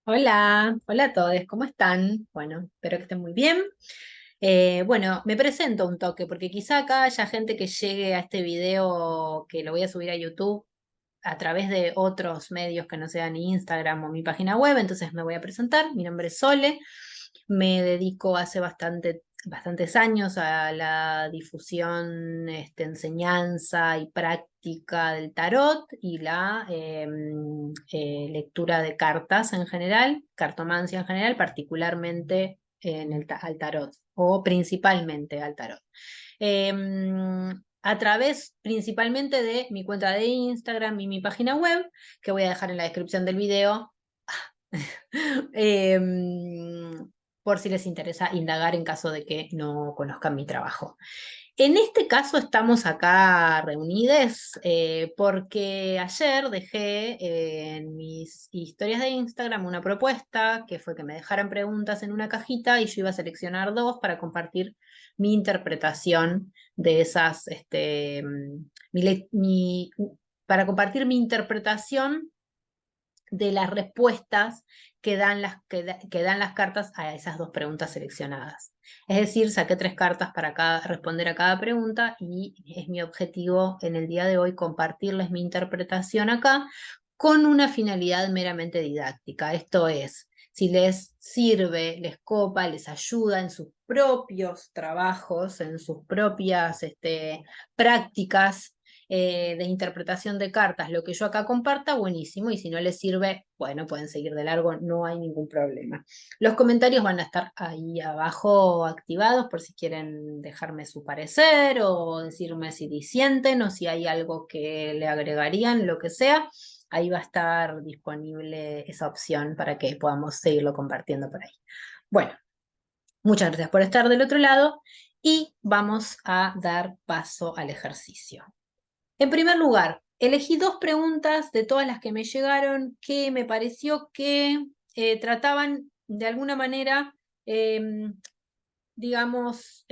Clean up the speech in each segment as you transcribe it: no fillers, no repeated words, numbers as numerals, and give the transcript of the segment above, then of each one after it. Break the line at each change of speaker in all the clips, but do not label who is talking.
Hola, hola a todos, ¿cómo están? Bueno, espero que estén muy bien. Bueno, me presento un toque, porque quizá acá haya gente que llegue a este video que lo voy a subir a YouTube a través de otros medios que no sean Instagram o mi página web, entonces me voy a presentar. Mi nombre es Sole, me dedico hace bastantes años a la difusión, enseñanza y práctica del tarot y la lectura de cartas en general, cartomancia en general, particularmente al tarot o principalmente al tarot. A través principalmente de mi cuenta de Instagram y mi página web, que voy a dejar en la descripción del video. Por si les interesa indagar en caso de que no conozcan mi trabajo. En este caso estamos acá reunidos porque ayer dejé en mis historias de Instagram una propuesta que fue que me dejaran preguntas en una cajita y yo iba a seleccionar dos para compartir mi interpretación de esas, mi le- mi- para compartir mi interpretación de las respuestas que dan las cartas a esas dos preguntas seleccionadas. Es decir, saqué tres cartas para responder a cada pregunta y es mi objetivo en el día de hoy compartirles mi interpretación acá con una finalidad meramente didáctica. Esto es, si les sirve, les copa, les ayuda en sus propios trabajos, en sus propias prácticas de interpretación de cartas, lo que yo acá comparta, buenísimo, y si no les sirve, bueno, pueden seguir de largo, no hay ningún problema. Los comentarios van a estar ahí abajo activados por si quieren dejarme su parecer o decirme si disienten o si hay algo que le agregarían, lo que sea. Ahí va a estar disponible esa opción para que podamos seguirlo compartiendo por ahí. Bueno, muchas gracias por estar del otro lado y vamos a dar paso al ejercicio. En primer lugar, elegí dos preguntas de todas las que me llegaron que me pareció que trataban de alguna manera, eh, digamos,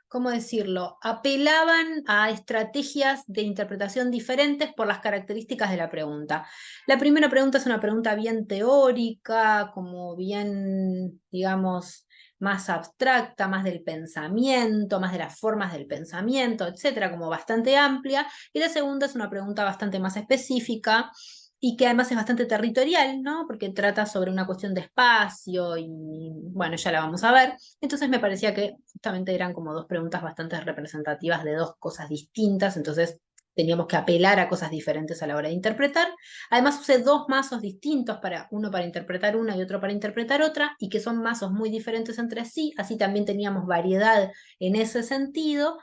¿cómo decirlo? Apelaban a estrategias de interpretación diferentes por las características de la pregunta. La primera pregunta es una pregunta bien teórica, como bien, digamos, más abstracta, más del pensamiento, más de las formas del pensamiento, etcétera, como bastante amplia. Y la segunda es una pregunta bastante más específica y que además es bastante territorial, ¿no? Porque trata sobre una cuestión de espacio y, bueno, ya la vamos a ver. Entonces me parecía que justamente eran como dos preguntas bastante representativas de dos cosas distintas, entonces teníamos que apelar a cosas diferentes a la hora de interpretar. Además usé dos mazos distintos, uno para interpretar una y otro para interpretar otra, y que son mazos muy diferentes entre sí, así también teníamos variedad en ese sentido.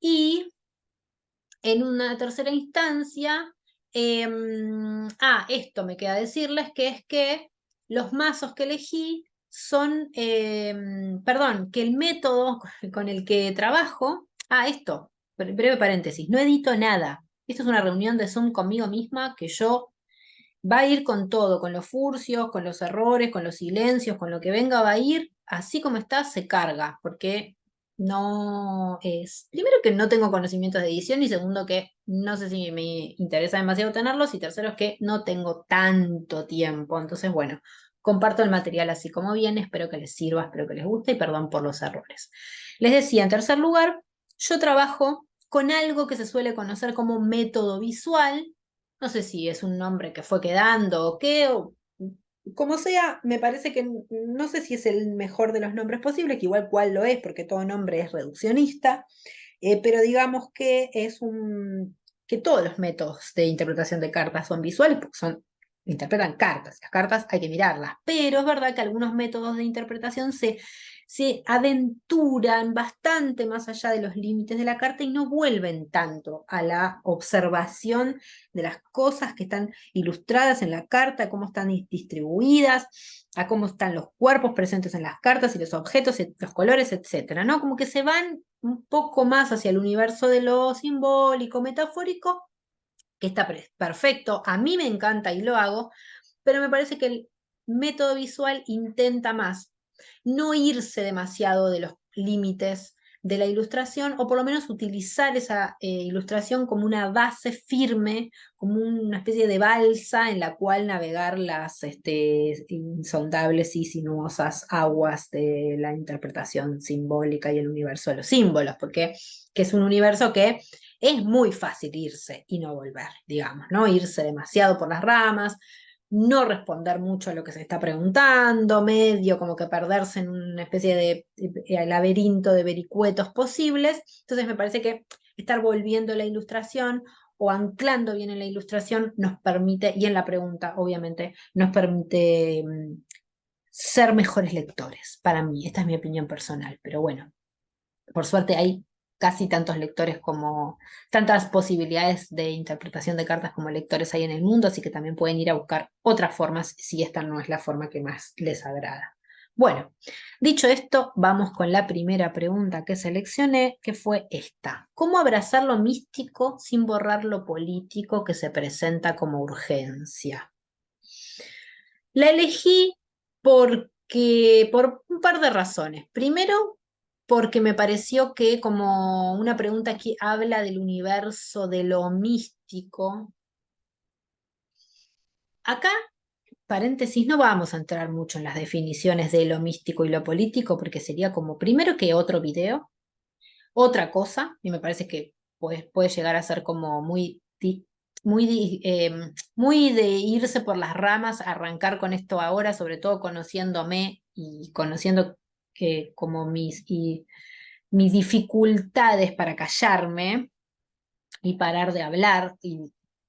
Y en una tercera instancia, esto me queda decirles, que es que los mazos que elegí son, perdón, que el método con el que trabajo, esto, breve paréntesis, no edito nada. Esto es una reunión de Zoom conmigo misma que yo va a ir con todo, con los furcios, con los errores, con los silencios, con lo que venga, va a ir así como está, se carga, porque no es, primero que no tengo conocimientos de edición y segundo que no sé si me interesa demasiado tenerlos y tercero es que no tengo tanto tiempo. Entonces, bueno, comparto el material así como viene, espero que les sirva, espero que les guste y perdón por los errores. Les decía, en tercer lugar, yo trabajo con algo que se suele conocer como método visual. No sé si es un nombre que fue quedando o qué, o como sea, me parece que no sé si es el mejor de los nombres posibles, que igual cuál lo es, porque todo nombre es reduccionista, pero digamos que que todos los métodos de interpretación de cartas son visuales, porque interpretan cartas. Las cartas hay que mirarlas, pero es verdad que algunos métodos de interpretación se aventuran bastante más allá de los límites de la carta y no vuelven tanto a la observación de las cosas que están ilustradas en la carta, cómo están distribuidas, a cómo están los cuerpos presentes en las cartas y los objetos, los colores, etcétera, ¿no? Como que se van un poco más hacia el universo de lo simbólico, metafórico, que está perfecto, a mí me encanta y lo hago, pero me parece que el método visual intenta más no irse demasiado de los límites de la ilustración, o por lo menos utilizar esa ilustración como una base firme, como una especie de balsa en la cual navegar las insondables y sinuosas aguas de la interpretación simbólica y el universo de los símbolos, porque que es un universo que es muy fácil irse y no volver, digamos, ¿no? Irse demasiado por las ramas, no responder mucho a lo que se está preguntando, medio como que perderse en una especie de laberinto de vericuetos posibles. Entonces me parece que estar volviendo la ilustración o anclando bien en la ilustración nos permite, y en la pregunta obviamente, nos permite ser mejores lectores, para mí. Esta es mi opinión personal, pero bueno, por suerte hay casi tantos lectores como, tantas posibilidades de interpretación de cartas como lectores hay en el mundo, así que también pueden ir a buscar otras formas si esta no es la forma que más les agrada. Bueno, dicho esto, vamos con la primera pregunta que seleccioné, que fue esta. ¿Cómo abrazar lo místico sin borrar lo político que se presenta como urgencia? La elegí por un par de razones. Primero, porque me pareció que como una pregunta que habla del universo de lo místico, acá, paréntesis, no vamos a entrar mucho en las definiciones de lo místico y lo político, porque sería como primero que otro video, otra cosa, y me parece que pues, puede llegar a ser como muy de irse por las ramas, arrancar con esto ahora, sobre todo conociéndome y conociendo como mis dificultades para callarme y parar de hablar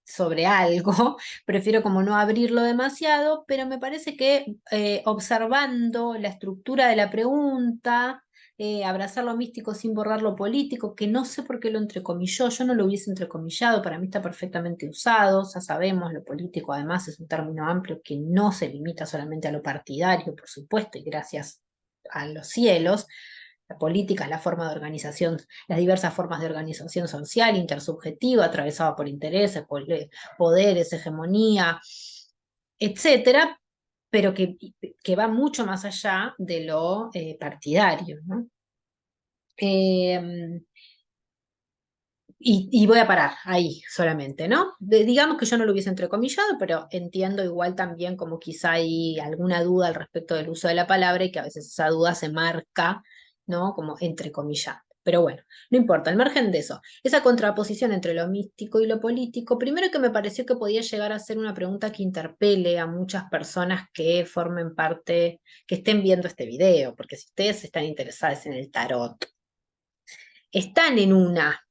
sobre algo, prefiero como no abrirlo demasiado, pero me parece que observando la estructura de la pregunta, abrazar lo místico sin borrar lo político, que no sé por qué lo entrecomilló, yo no lo hubiese entrecomillado, para mí está perfectamente usado, ya sabemos, lo político además es un término amplio que no se limita solamente a lo partidario, por supuesto, y gracias a los cielos. La política es la forma de organización, las diversas formas de organización social, intersubjetiva, atravesada por intereses, poderes, hegemonía, etcétera, pero que va mucho más allá de lo partidario, ¿no? Eh, y voy a parar ahí solamente, ¿no? Digamos que yo no lo hubiese entrecomillado, pero entiendo igual también como quizá hay alguna duda al respecto del uso de la palabra y que a veces esa duda se marca, ¿no? Como entrecomillado. Pero bueno, no importa, al margen de eso, esa contraposición entre lo místico y lo político, primero que me pareció que podía llegar a ser una pregunta que interpele a muchas personas que formen parte, que estén viendo este video, porque si ustedes están interesados en el tarot, están en una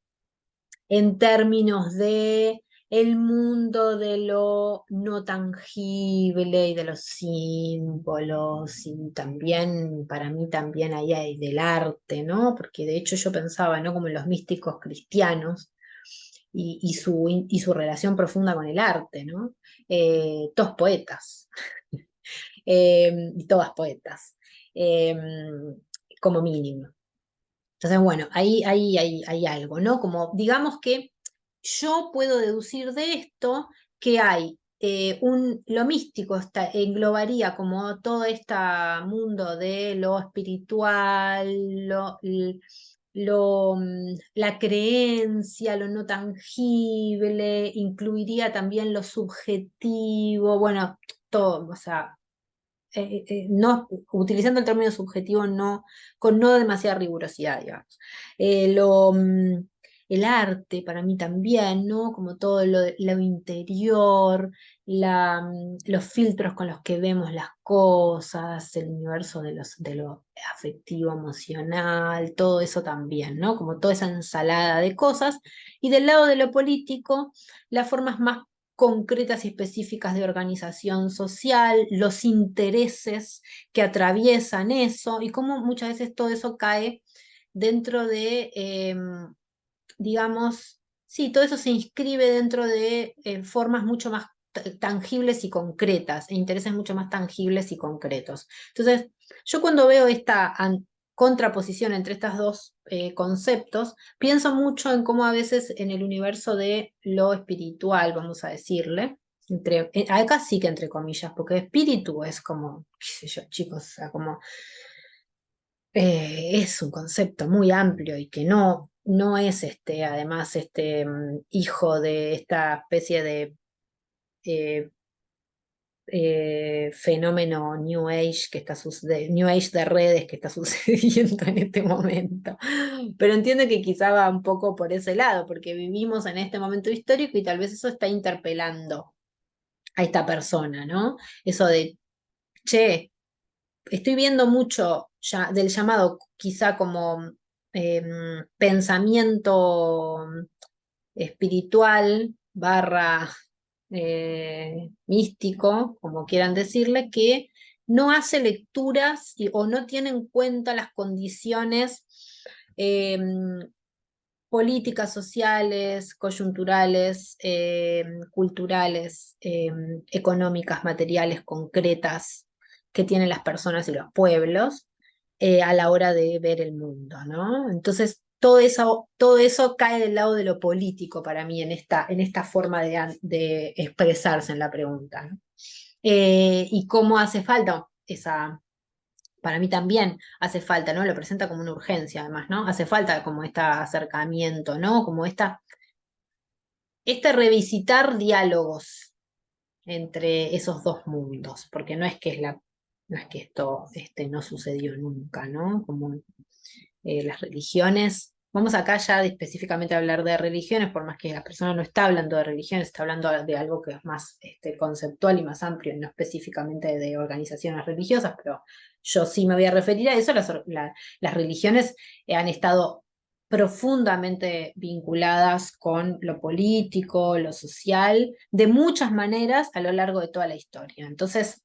en términos de el mundo de lo no tangible y de los símbolos, y también, para mí también ahí hay del arte, ¿no? Porque de hecho yo pensaba, ¿no? Como en los místicos cristianos y su relación profunda con el arte, ¿no? Todos poetas, y todas poetas, eh, como mínimo. Entonces, bueno, ahí hay algo, ¿no? Como digamos que yo puedo deducir de esto que hay lo místico englobaría como todo este mundo de lo espiritual, la creencia, lo no tangible, incluiría también lo subjetivo, bueno, todo, o sea, no, utilizando el término subjetivo no, con no demasiada rigurosidad, digamos. El arte para mí también, ¿no? Como todo lo interior, los filtros con los que vemos las cosas, el universo de lo afectivo, emocional, todo eso también, ¿no? Como toda esa ensalada de cosas. Y del lado de lo político, las formas más concretas y específicas de organización social, los intereses que atraviesan eso y cómo muchas veces todo eso cae dentro de, digamos, sí, todo eso se inscribe dentro de formas mucho más tangibles y concretas, e intereses mucho más tangibles y concretos. Entonces, yo cuando veo esta contraposición entre estos dos conceptos, pienso mucho en cómo a veces en el universo de lo espiritual, vamos a decirle, acá sí que entre comillas, porque espíritu es como, qué sé yo, chicos, o sea, como Es un concepto muy amplio y que no es además hijo de esta especie de eh, fenómeno New Age New Age de redes que está sucediendo en este momento. Pero entiendo que quizá va un poco por ese lado, porque vivimos en este momento histórico y tal vez eso está interpelando a esta persona, ¿no? Eso de, che, estoy viendo mucho ya del llamado quizá como pensamiento espiritual barra místico, como quieran decirle, que no hace lecturas o no tiene en cuenta las condiciones eh, políticas, sociales, coyunturales, culturales, económicas, materiales, concretas que tienen las personas y los pueblos a la hora de ver el mundo, ¿no? Entonces, todo eso cae del lado de lo político para mí en esta forma de expresarse en la pregunta, ¿no? Y cómo hace falta esa, para mí también hace falta, ¿no? Lo presenta como una urgencia, además, ¿no? Hace falta como este acercamiento, ¿no? Como este revisitar diálogos entre esos dos mundos, porque no es que esto no sucedió nunca, ¿no? Como las religiones. Vamos acá ya específicamente a hablar de religiones, por más que la persona no está hablando de religiones, está hablando de algo que es más conceptual y más amplio, no específicamente de organizaciones religiosas, pero yo sí me voy a referir a eso. Las religiones han estado profundamente vinculadas con lo político, lo social, de muchas maneras a lo largo de toda la historia. Entonces,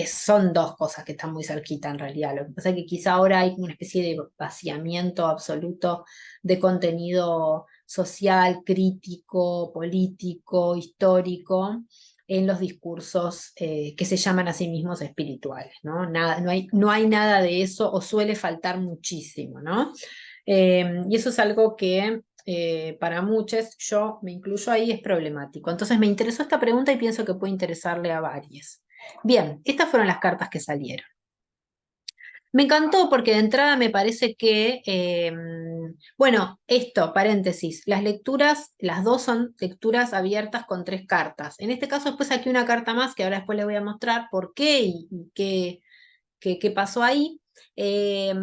son dos cosas que están muy cerquita en realidad. Lo que pasa es que quizá ahora hay una especie de vaciamiento absoluto de contenido social, crítico, político, histórico, en los discursos que se llaman a sí mismos espirituales, ¿no? Nada, no hay nada de eso o suele faltar muchísimo, ¿no? Y eso es algo que para muchos, yo me incluyo ahí, es problemático. Entonces me interesó esta pregunta y pienso que puede interesarle a varios. Bien, estas fueron las cartas que salieron. Me encantó porque de entrada me parece que, bueno, esto, paréntesis, las lecturas, las dos son lecturas abiertas con tres cartas. En este caso después saqué una carta más que ahora después les voy a mostrar por qué y qué pasó ahí. Eh,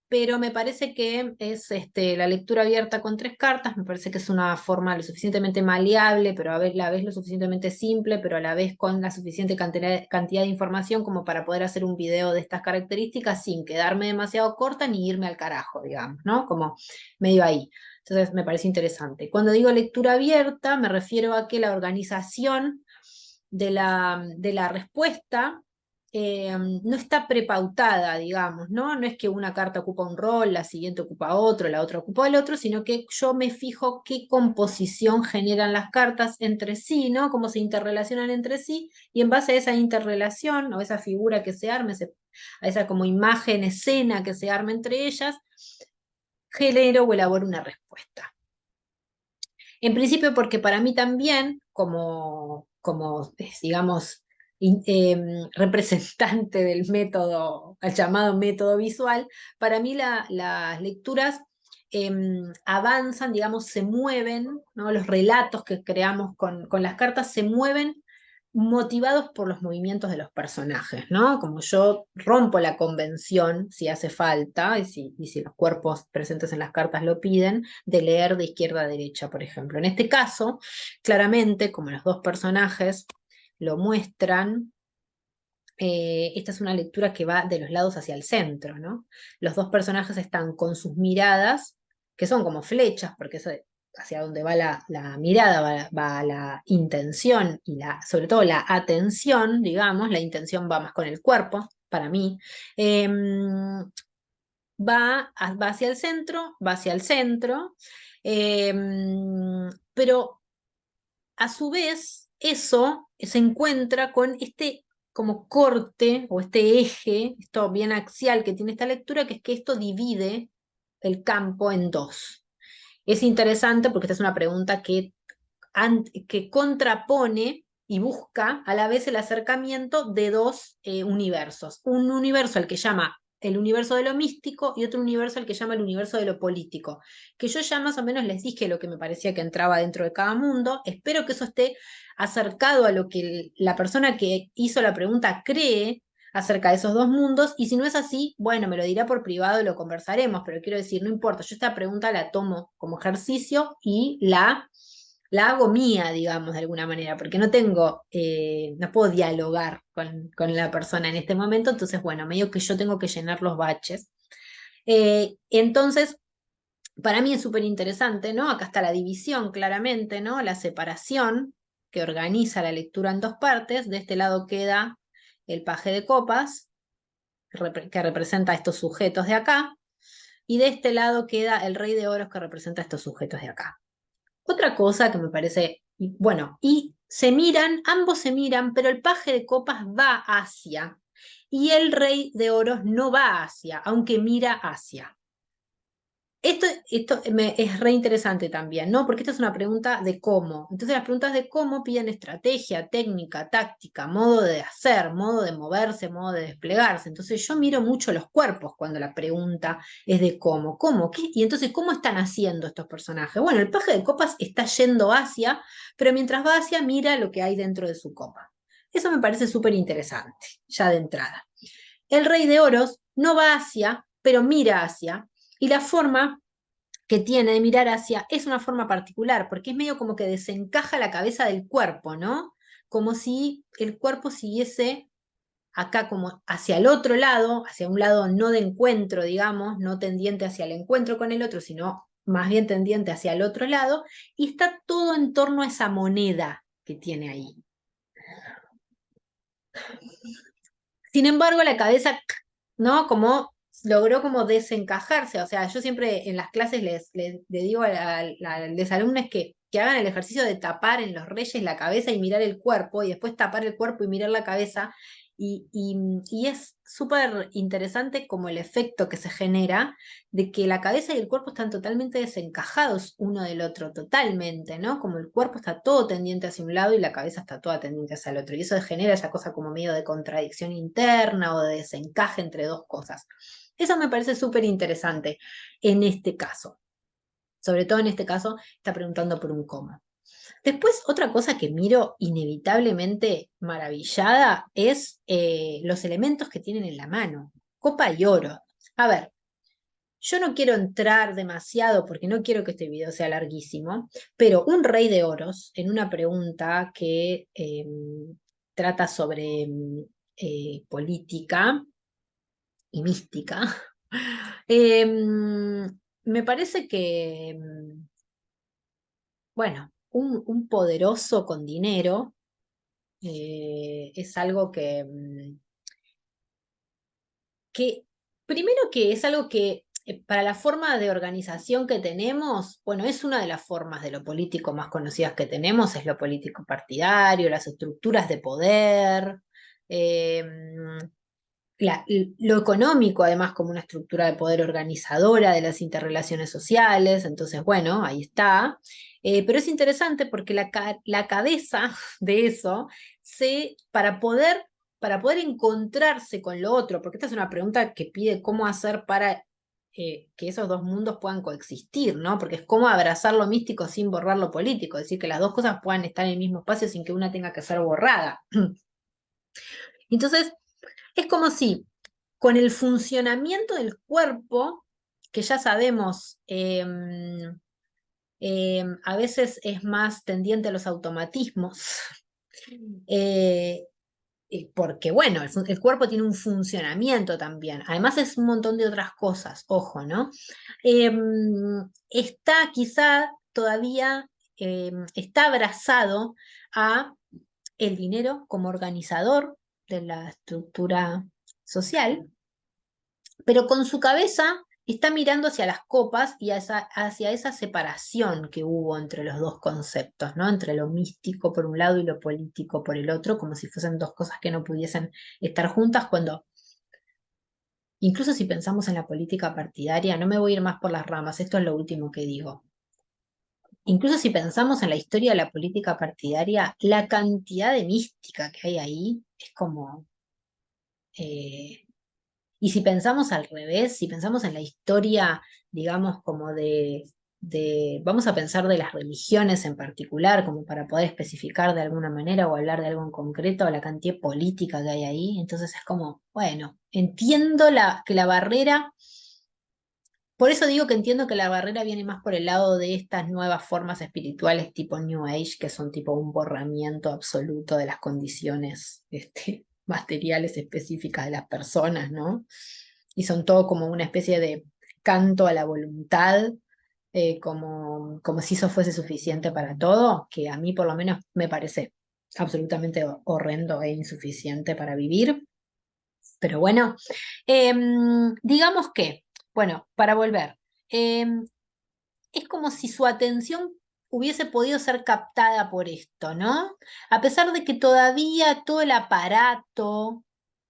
pero me parece que es la lectura abierta con tres cartas, me parece que es una forma lo suficientemente maleable, pero la vez lo suficientemente simple, pero a la vez con la suficiente cantidad de información como para poder hacer un video de estas características sin quedarme demasiado corta ni irme al carajo, digamos, ¿no? Como medio ahí. Entonces me parece interesante. Cuando digo lectura abierta, me refiero a que la organización de la respuesta no está prepautada, digamos, ¿no? No es que una carta ocupa un rol, la siguiente ocupa otro, la otra ocupa el otro, sino que yo me fijo qué composición generan las cartas entre sí, ¿no? Cómo se interrelacionan entre sí, y en base a esa interrelación o esa figura que se arme, a esa como imagen, escena que se arme entre ellas, genero o elaboro una respuesta. En principio porque para mí también, como digamos, representante del método, el llamado método visual, para mí las lecturas avanzan, digamos, se mueven, ¿no? Los relatos que creamos con las cartas se mueven motivados por los movimientos de los personajes, ¿no? Como yo rompo la convención, si hace falta, y si los cuerpos presentes en las cartas lo piden, de leer de izquierda a derecha, por ejemplo. En este caso, claramente, como los dos personajes lo muestran, esta es una lectura que va de los lados hacia el centro, ¿no? Los dos personajes están con sus miradas, que son como flechas, porque eso hacia donde va la mirada va la intención y sobre todo la atención, digamos, la intención va más con el cuerpo, para mí. Va hacia el centro, pero a su vez, eso se encuentra con este como corte o este eje, esto bien axial que tiene esta lectura, que es que esto divide el campo en dos. Es interesante porque esta es una pregunta que contrapone y busca a la vez el acercamiento de dos universos. Un universo al que llama el universo de lo místico y otro universo al que llama el universo de lo político, que yo ya más o menos les dije lo que me parecía que entraba dentro de cada mundo. Espero que eso esté acercado a lo que la persona que hizo la pregunta cree acerca de esos dos mundos, y si no es así, bueno, me lo dirá por privado y lo conversaremos, pero quiero decir, no importa, yo esta pregunta la tomo como ejercicio y la hago mía, digamos, de alguna manera, porque no tengo, no puedo dialogar con la persona en este momento, entonces, bueno, medio que yo tengo que llenar los baches. Entonces, para mí es súper interesante, ¿no? Acá está la división, claramente, ¿no? La separación que organiza la lectura en dos partes. De este lado queda el paje de copas, que representa a estos sujetos de acá, y de este lado queda el rey de oros, que representa a estos sujetos de acá. Otra cosa que me parece, bueno, y se miran, ambos se miran, pero el paje de copas va hacia, y el rey de oros no va hacia, aunque mira hacia. Esto es re interesante también, ¿no? Porque esta es una pregunta de cómo. Entonces las preguntas de cómo piden estrategia, técnica, táctica, modo de hacer, modo de moverse, modo de desplegarse. Entonces yo miro mucho los cuerpos cuando la pregunta es de cómo. ¿Cómo? ¿Qué? Y entonces, ¿cómo están haciendo estos personajes? Bueno, el paje de copas está yendo hacia, pero mientras va hacia, mira lo que hay dentro de su copa. Eso me parece súper interesante, ya de entrada. El rey de oros no va hacia, pero mira hacia. Y la forma que tiene de mirar hacia es una forma particular, porque es medio como que desencaja la cabeza del cuerpo, ¿no? Como si el cuerpo siguiese acá como hacia el otro lado, hacia un lado no de encuentro, digamos, no tendiente hacia el encuentro con el otro, sino más bien tendiente hacia el otro lado, y está todo en torno a esa moneda que tiene ahí. Sin embargo, la cabeza, ¿no? Como logró como desencajarse. O sea, yo siempre en las clases le digo a los alumnos que hagan el ejercicio de tapar en los reyes la cabeza y mirar el cuerpo, y después tapar el cuerpo y mirar la cabeza. Y es súper interesante como el efecto que se genera de que la cabeza y el cuerpo están totalmente desencajados uno del otro, totalmente, ¿no? Como el cuerpo está todo tendiente hacia un lado y la cabeza está toda tendiente hacia el otro. Y eso genera esa cosa como medio de contradicción interna o de desencaje entre dos cosas. Eso me parece súper interesante en este caso. Sobre todo en este caso, está preguntando por un cómo. Después, otra cosa que miro inevitablemente maravillada es los elementos que tienen en la mano. Copa y oro. A ver, yo no quiero entrar demasiado porque no quiero que este video sea larguísimo, pero un rey de oros en una pregunta que trata sobre política y mística, me parece que, bueno, un poderoso con dinero es algo que, primero que es algo que para la forma de organización que tenemos, bueno, es una de las formas de lo político más conocidas que tenemos, es lo político partidario, las estructuras de poder, eh, lo económico, además, como una estructura de poder organizadora de las interrelaciones sociales. Entonces, bueno, ahí está. Pero es interesante porque la cabeza de eso, para poder encontrarse con lo otro, porque esta es una pregunta que pide cómo hacer para que esos dos mundos puedan coexistir, ¿no? Porque es cómo abrazar lo místico sin borrar lo político, es decir, que las dos cosas puedan estar en el mismo espacio sin que una tenga que ser borrada. Entonces, es como si con el funcionamiento del cuerpo, que ya sabemos, a veces es más tendiente a los automatismos, eh, porque bueno, el cuerpo tiene un funcionamiento también. Además es un montón de otras cosas, ojo, ¿no? Está quizá todavía, está abrazado a el dinero como organizador de la estructura social, pero con su cabeza está mirando hacia las copas y hacia esa separación que hubo entre los dos conceptos, ¿no? Entre lo místico por un lado y lo político por el otro, como si fuesen dos cosas que no pudiesen estar juntas, cuando, incluso si pensamos en la política partidaria, no me voy a ir más por las ramas, esto es lo último que digo. Incluso si pensamos en la historia de la política partidaria, la cantidad de mística que hay ahí es como... eh, Y si pensamos al revés, si pensamos en la historia, digamos, como vamos a pensar de las religiones en particular, como para poder especificar de alguna manera o hablar de algo en concreto, la cantidad política que hay ahí, entonces es como, bueno, entiendo que la barrera, por eso digo que entiendo que la barrera viene más por el lado de estas nuevas formas espirituales tipo New Age, que son tipo un borramiento absoluto de las condiciones materiales específicas de las personas, ¿no? Y son todo como una especie de canto a la voluntad, como si eso fuese suficiente para todo, que a mí por lo menos me parece absolutamente horrendo e insuficiente para vivir. Pero bueno, digamos que, bueno, para volver, em, es como si su atención hubiese podido ser captada por esto, ¿no? A pesar de que todavía todo el aparato,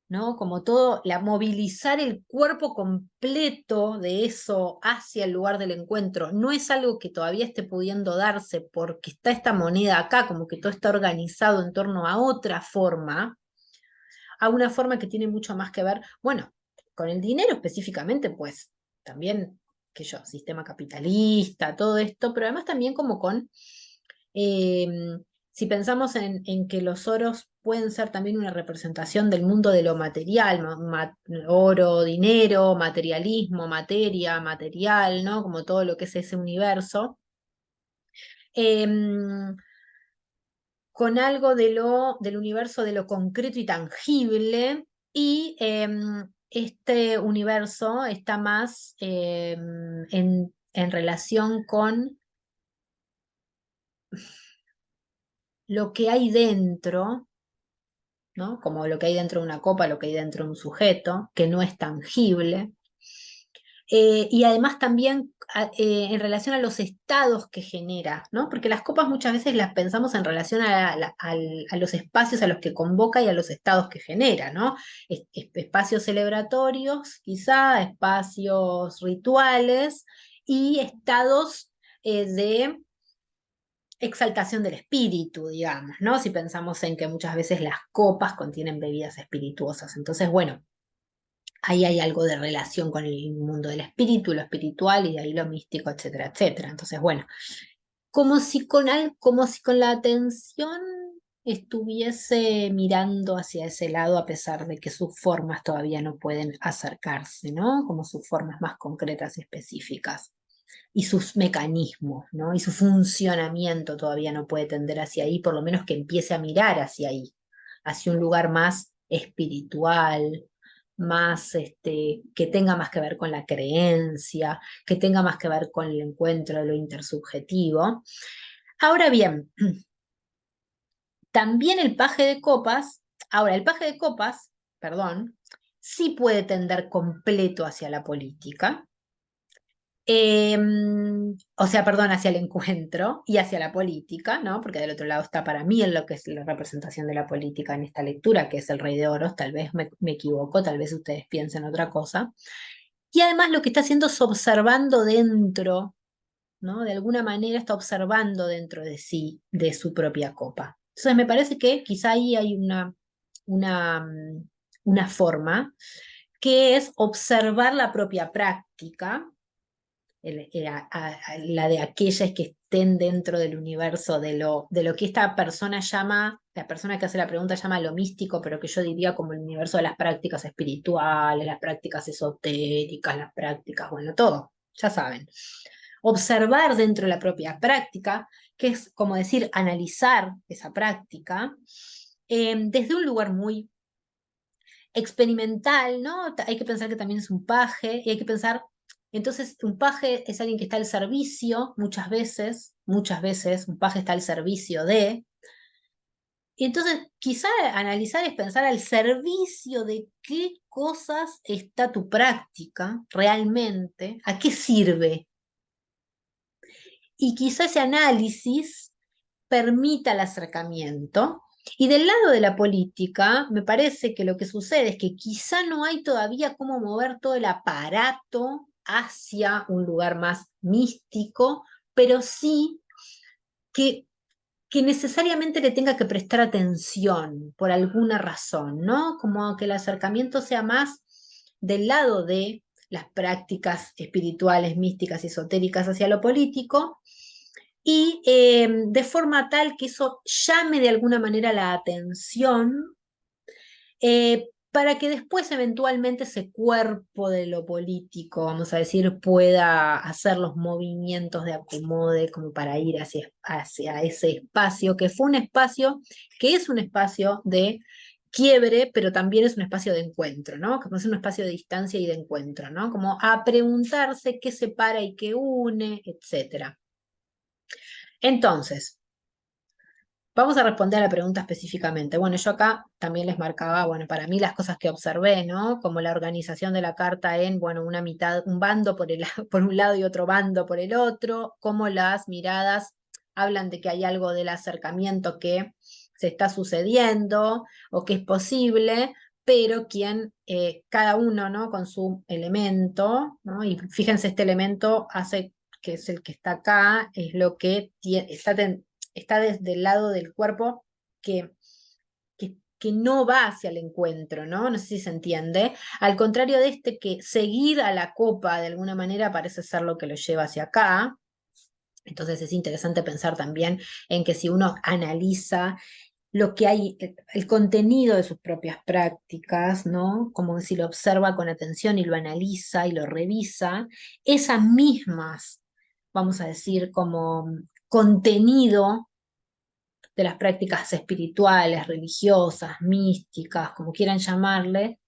¿no? Como todo, movilizar el cuerpo completo de eso hacia el lugar del encuentro, no es algo que todavía esté pudiendo darse porque está esta moneda acá, como que todo está organizado en torno a otra forma, a una forma que tiene mucho más que ver, bueno, con el dinero específicamente, pues también, que yo, sistema capitalista, todo esto, pero además también como con, eh, si pensamos en que los oros pueden ser también una representación del mundo de lo material, oro, dinero, materialismo, materia, material, ¿no? Como todo lo que es ese universo. Em, con algo del universo de lo concreto y tangible, y este universo está más en relación con lo que hay dentro, ¿no? Como lo que hay dentro de una copa, lo que hay dentro de un sujeto, que no es tangible. Y además también en relación a los estados que genera, ¿no? Porque las copas muchas veces las pensamos en relación a los espacios a los que convoca y a los estados que genera, ¿no? Espacios celebratorios, quizá, espacios rituales y estados de exaltación del espíritu, digamos, ¿no? Si pensamos en que muchas veces las copas contienen bebidas espirituosas. Entonces, bueno, ahí hay algo de relación con el mundo del espíritu, lo espiritual y de ahí lo místico, etcétera, etcétera. Entonces, bueno, como si con la atención estuviese mirando hacia ese lado a pesar de que sus formas todavía no pueden acercarse, ¿no? Como sus formas más concretas y específicas y sus mecanismos, ¿no? Y su funcionamiento todavía no puede tender hacia ahí, por lo menos que empiece a mirar hacia ahí, hacia un lugar más espiritual, más que tenga más que ver con la creencia, que tenga más que ver con el encuentro de lo intersubjetivo. Ahora bien, también el paje de copas, ahora el paje de copas, perdón, sí puede tender completo hacia la política, o sea, perdón, hacia el encuentro y hacia la política, ¿no? Porque del otro lado está para mí en lo que es la representación de la política en esta lectura, que es el Rey de Oros, tal vez me equivoco, tal vez ustedes piensen otra cosa. Y además lo que está haciendo es observando dentro, ¿no? De alguna manera está observando dentro de sí, de su propia copa. Entonces me parece que quizá ahí hay una, una forma que es observar la propia práctica la de aquellas que estén dentro del universo de lo que esta persona llama, la persona que hace la pregunta llama lo místico, pero que yo diría como el universo de las prácticas espirituales, las prácticas esotéricas, las prácticas, bueno, todo, ya saben. Observar dentro de la propia práctica, que es como decir, analizar esa práctica desde un lugar muy experimental, ¿no? Hay que pensar que también es un paje y hay que pensar, entonces un paje es alguien que está al servicio, muchas veces un paje está al servicio de, y entonces quizá analizar es pensar al servicio de qué cosas está tu práctica realmente, a qué sirve. Y quizá ese análisis permita el acercamiento. Y del lado de la política, me parece que lo que sucede es que quizá no hay todavía cómo mover todo el aparato hacia un lugar más místico, pero sí que, que necesariamente le tenga que prestar atención por alguna razón, ¿no? Como que el acercamiento sea más del lado de las prácticas espirituales, místicas, esotéricas hacia lo político, y de forma tal que eso llame de alguna manera la atención, para que después eventualmente ese cuerpo de lo político, vamos a decir, pueda hacer los movimientos de acomode como para ir hacia ese espacio, que fue un espacio, que es un espacio de quiebre, pero también es un espacio de encuentro, ¿no? Como es un espacio de distancia y de encuentro, ¿no? Como a preguntarse qué separa y qué une, etcétera. Entonces, vamos a responder a la pregunta específicamente. Bueno, yo acá también les marcaba, bueno, para mí las cosas que observé, ¿no? Como la organización de la carta en, bueno, una mitad, un bando por un lado y otro bando por el otro, cómo las miradas hablan de que hay algo del acercamiento que se está sucediendo o que es posible, pero cada uno, ¿no? Con su elemento, ¿no? Y fíjense, este elemento hace que es el que está acá, es lo que está desde el lado del cuerpo que no va hacia el encuentro, ¿no? No sé si se entiende. Al contrario de este, que seguir a la copa de alguna manera parece ser lo que lo lleva hacia acá. Entonces es interesante pensar también en que si uno analiza lo que hay, el contenido de sus propias prácticas, ¿no? Como si lo observa con atención y lo analiza y lo revisa, esas mismas, vamos a decir, como contenido de las prácticas espirituales, religiosas, místicas, como quieran llamarle,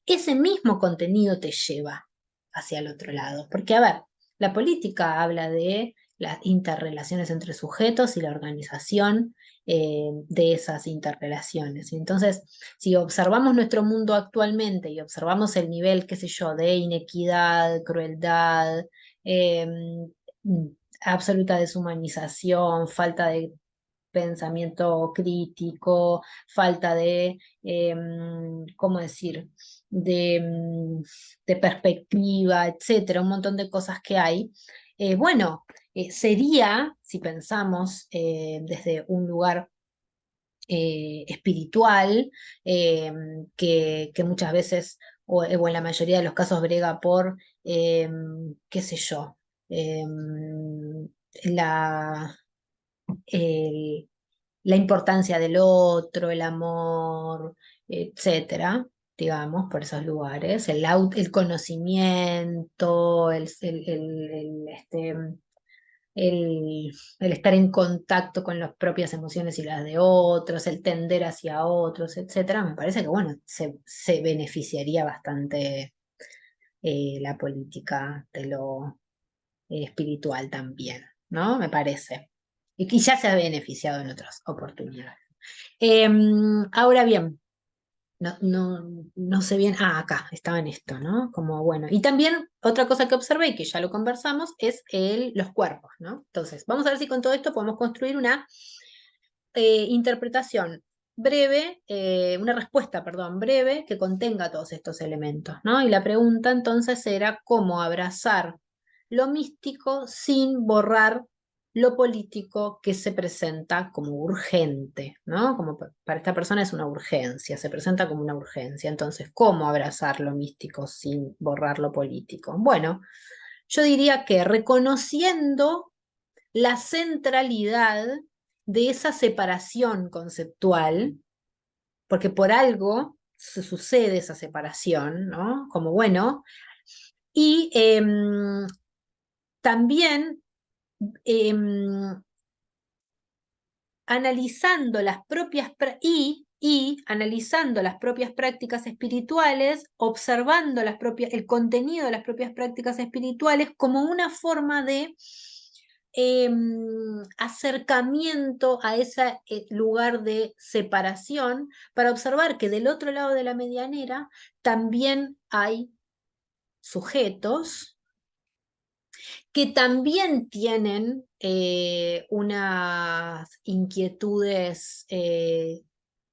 ese mismo contenido te lleva hacia el otro lado. Porque, a ver, la política habla de las interrelaciones entre sujetos y la organización de esas interrelaciones. Y entonces, si observamos nuestro mundo actualmente y observamos el nivel, qué sé yo, de inequidad, crueldad, eh, absoluta deshumanización, falta de pensamiento crítico, falta de, ¿cómo decir?, de perspectiva, etcétera, un montón de cosas que hay. Bueno, sería, si pensamos desde un lugar espiritual, eh, que muchas veces, o en la mayoría de los casos, brega por, qué sé yo, la el- la importancia del otro, el amor, etcétera, digamos, por esos lugares, el conocimiento, el estar en contacto con las propias emociones y las de otros, el tender hacia otros, etcétera, me parece que, bueno, se beneficiaría bastante la política de lo espiritual también, ¿no? Me parece. Y ya se ha beneficiado en otras oportunidades. Ahora bien, no sé bien, acá estaba en esto, ¿no? Como bueno. Y también otra cosa que observé y que ya lo conversamos es los cuerpos, ¿no? Entonces, vamos a ver si con todo esto podemos construir una interpretación breve, una respuesta, perdón, breve que contenga todos estos elementos, ¿no? Y la pregunta entonces era cómo abrazar lo místico sin borrar lo político que se presenta como urgente, ¿no? Como para esta persona es una urgencia, se presenta como una urgencia. Entonces, ¿cómo abrazar lo místico sin borrar lo político? Bueno, yo diría que reconociendo la centralidad de esa separación conceptual, porque por algo se sucede esa separación, ¿no? Como bueno, y también em, analizando las propias y analizando las propias prácticas espirituales, observando el contenido de las propias prácticas espirituales como una forma de acercamiento a ese lugar de separación para observar que del otro lado de la medianera también hay sujetos que también tienen unas inquietudes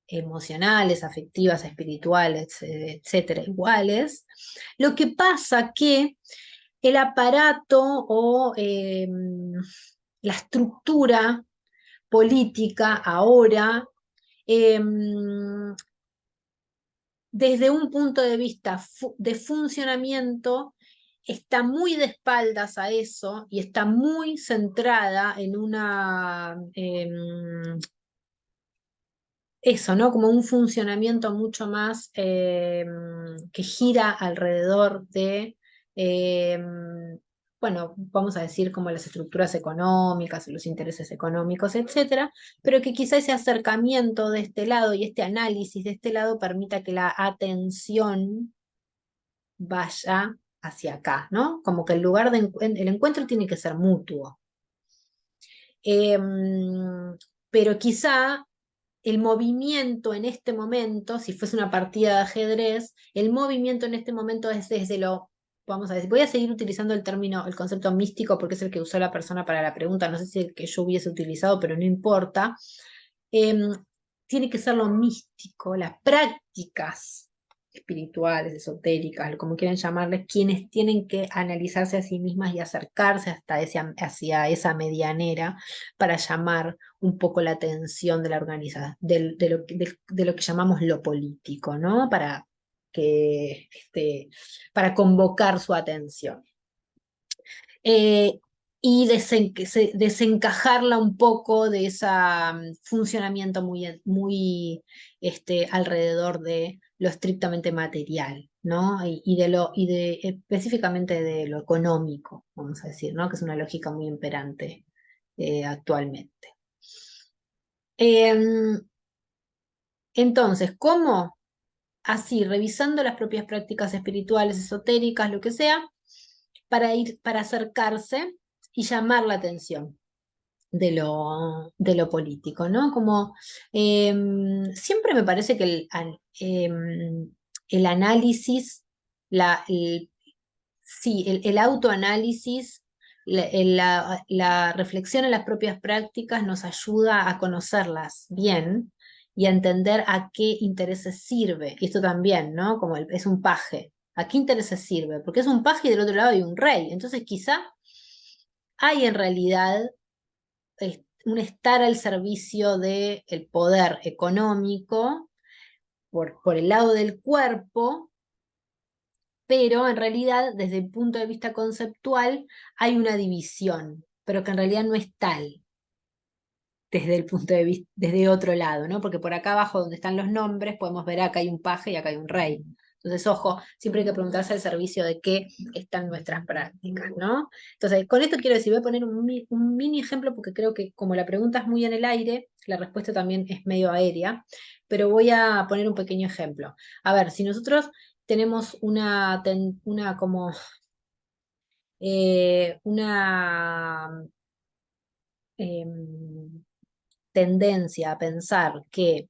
emocionales, afectivas, espirituales, etcétera, iguales. Lo que pasa que el aparato o la estructura política ahora desde un punto de vista de funcionamiento, está muy de espaldas a eso y está muy centrada en una, eso, ¿no? Como un funcionamiento mucho más que gira alrededor de, bueno, vamos a decir como las estructuras económicas, los intereses económicos, etcétera, pero que quizá ese acercamiento de este lado y este análisis de este lado permita que la atención vaya hacia acá, ¿no? Como que el lugar el encuentro tiene que ser mutuo. Pero quizá el movimiento en este momento, si fuese una partida de ajedrez, el movimiento en este momento es desde lo, vamos a decir, voy a seguir utilizando el término, el concepto místico, porque es el que usó la persona para la pregunta, no sé si el que yo hubiese utilizado, pero no importa. Em, Tiene que ser lo místico, las prácticas espirituales, esotéricas, como quieran llamarles, quienes tienen que analizarse a sí mismas y acercarse hasta hacia esa medianera para llamar un poco la atención de la organización, de lo que llamamos lo político, ¿no? Para convocar su atención. Eh, y desencajarla un poco de ese funcionamiento muy alrededor de lo estrictamente material, ¿no? Y específicamente de lo económico, vamos a decir, ¿no? Que es una lógica muy imperante actualmente. Em, entonces, ¿cómo? Así, revisando las propias prácticas espirituales, esotéricas, lo que sea, para acercarse y llamar la atención de lo político, ¿no? Como siempre me parece que el análisis, sí, el autoanálisis, la reflexión en las propias prácticas nos ayuda a conocerlas bien y a entender a qué intereses sirve. Y esto también, ¿no? Como es un paje. ¿A qué intereses sirve? Porque es un paje y del otro lado hay un rey. Entonces quizá hay en realidad un estar al servicio del poder económico por el lado del cuerpo, pero en realidad desde el punto de vista conceptual hay una división, pero que en realidad no es tal desde el punto de vista, desde otro lado, ¿no? Porque por acá abajo donde están los nombres podemos ver acá hay un paje y acá hay un rey. Entonces, ojo, siempre hay que preguntarse al servicio de qué están nuestras prácticas, ¿no? Entonces, con esto quiero decir, voy a poner un mini ejemplo porque creo que como la pregunta es muy en el aire, la respuesta también es medio aérea, pero voy a poner un pequeño ejemplo. A ver, si nosotros tenemos una como una em, tendencia a pensar que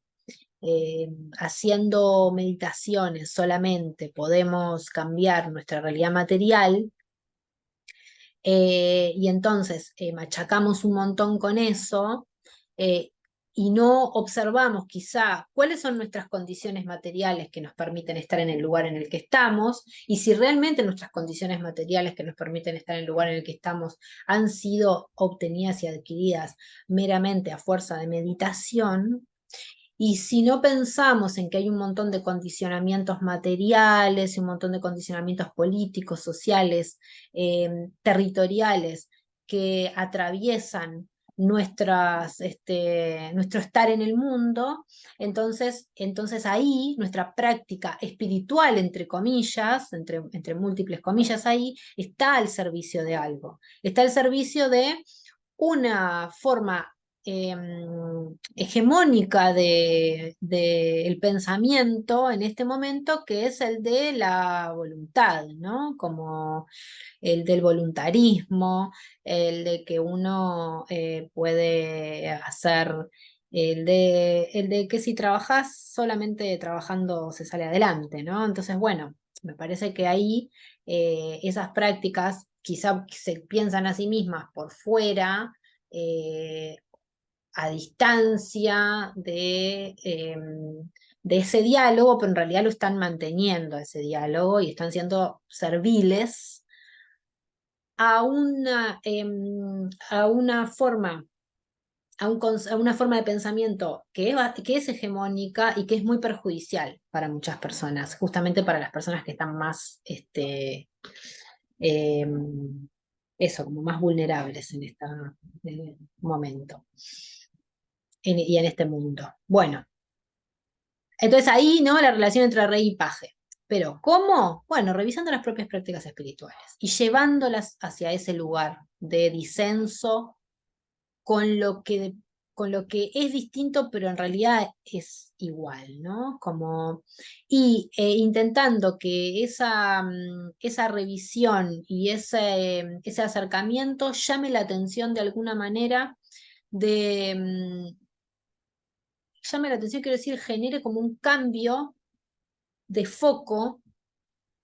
haciendo meditaciones solamente podemos cambiar nuestra realidad material, y entonces machacamos un montón con eso, eh, y no observamos quizá cuáles son nuestras condiciones materiales que nos permiten estar en el lugar en el que estamos, y si realmente nuestras condiciones materiales que nos permiten estar en el lugar en el que estamos han sido obtenidas y adquiridas meramente a fuerza de meditación. Y si no pensamos en que hay un montón de condicionamientos materiales, un montón de condicionamientos políticos, sociales, territoriales, que atraviesan nuestro estar en el mundo, entonces ahí nuestra práctica espiritual, entre comillas, entre múltiples comillas ahí, está al servicio de algo, está al servicio de una forma hegemónica del pensamiento en este momento, que es el de la voluntad, ¿no? Como el del voluntarismo, el de que uno puede hacer, el de que si trabajas, solamente trabajando se sale adelante, ¿no? Entonces, bueno, me parece que ahí esas prácticas quizá se piensan a sí mismas por fuera, eh, a distancia de ese diálogo, pero en realidad lo están manteniendo ese diálogo y están siendo serviles a una forma a una forma de pensamiento que es hegemónica y que es muy perjudicial para muchas personas, justamente para las personas que están más, eh, eso, como más vulnerables en este momento y en este mundo. Bueno, entonces ahí, ¿no? La relación entre rey y paje. Pero, ¿cómo? Bueno, revisando las propias prácticas espirituales y llevándolas hacia ese lugar de disenso con lo que, con lo que es distinto, pero en realidad es igual, ¿no? Como, y intentando que esa revisión y ese acercamiento llame la atención de alguna manera de, llame la atención, quiero decir, genere como un cambio de foco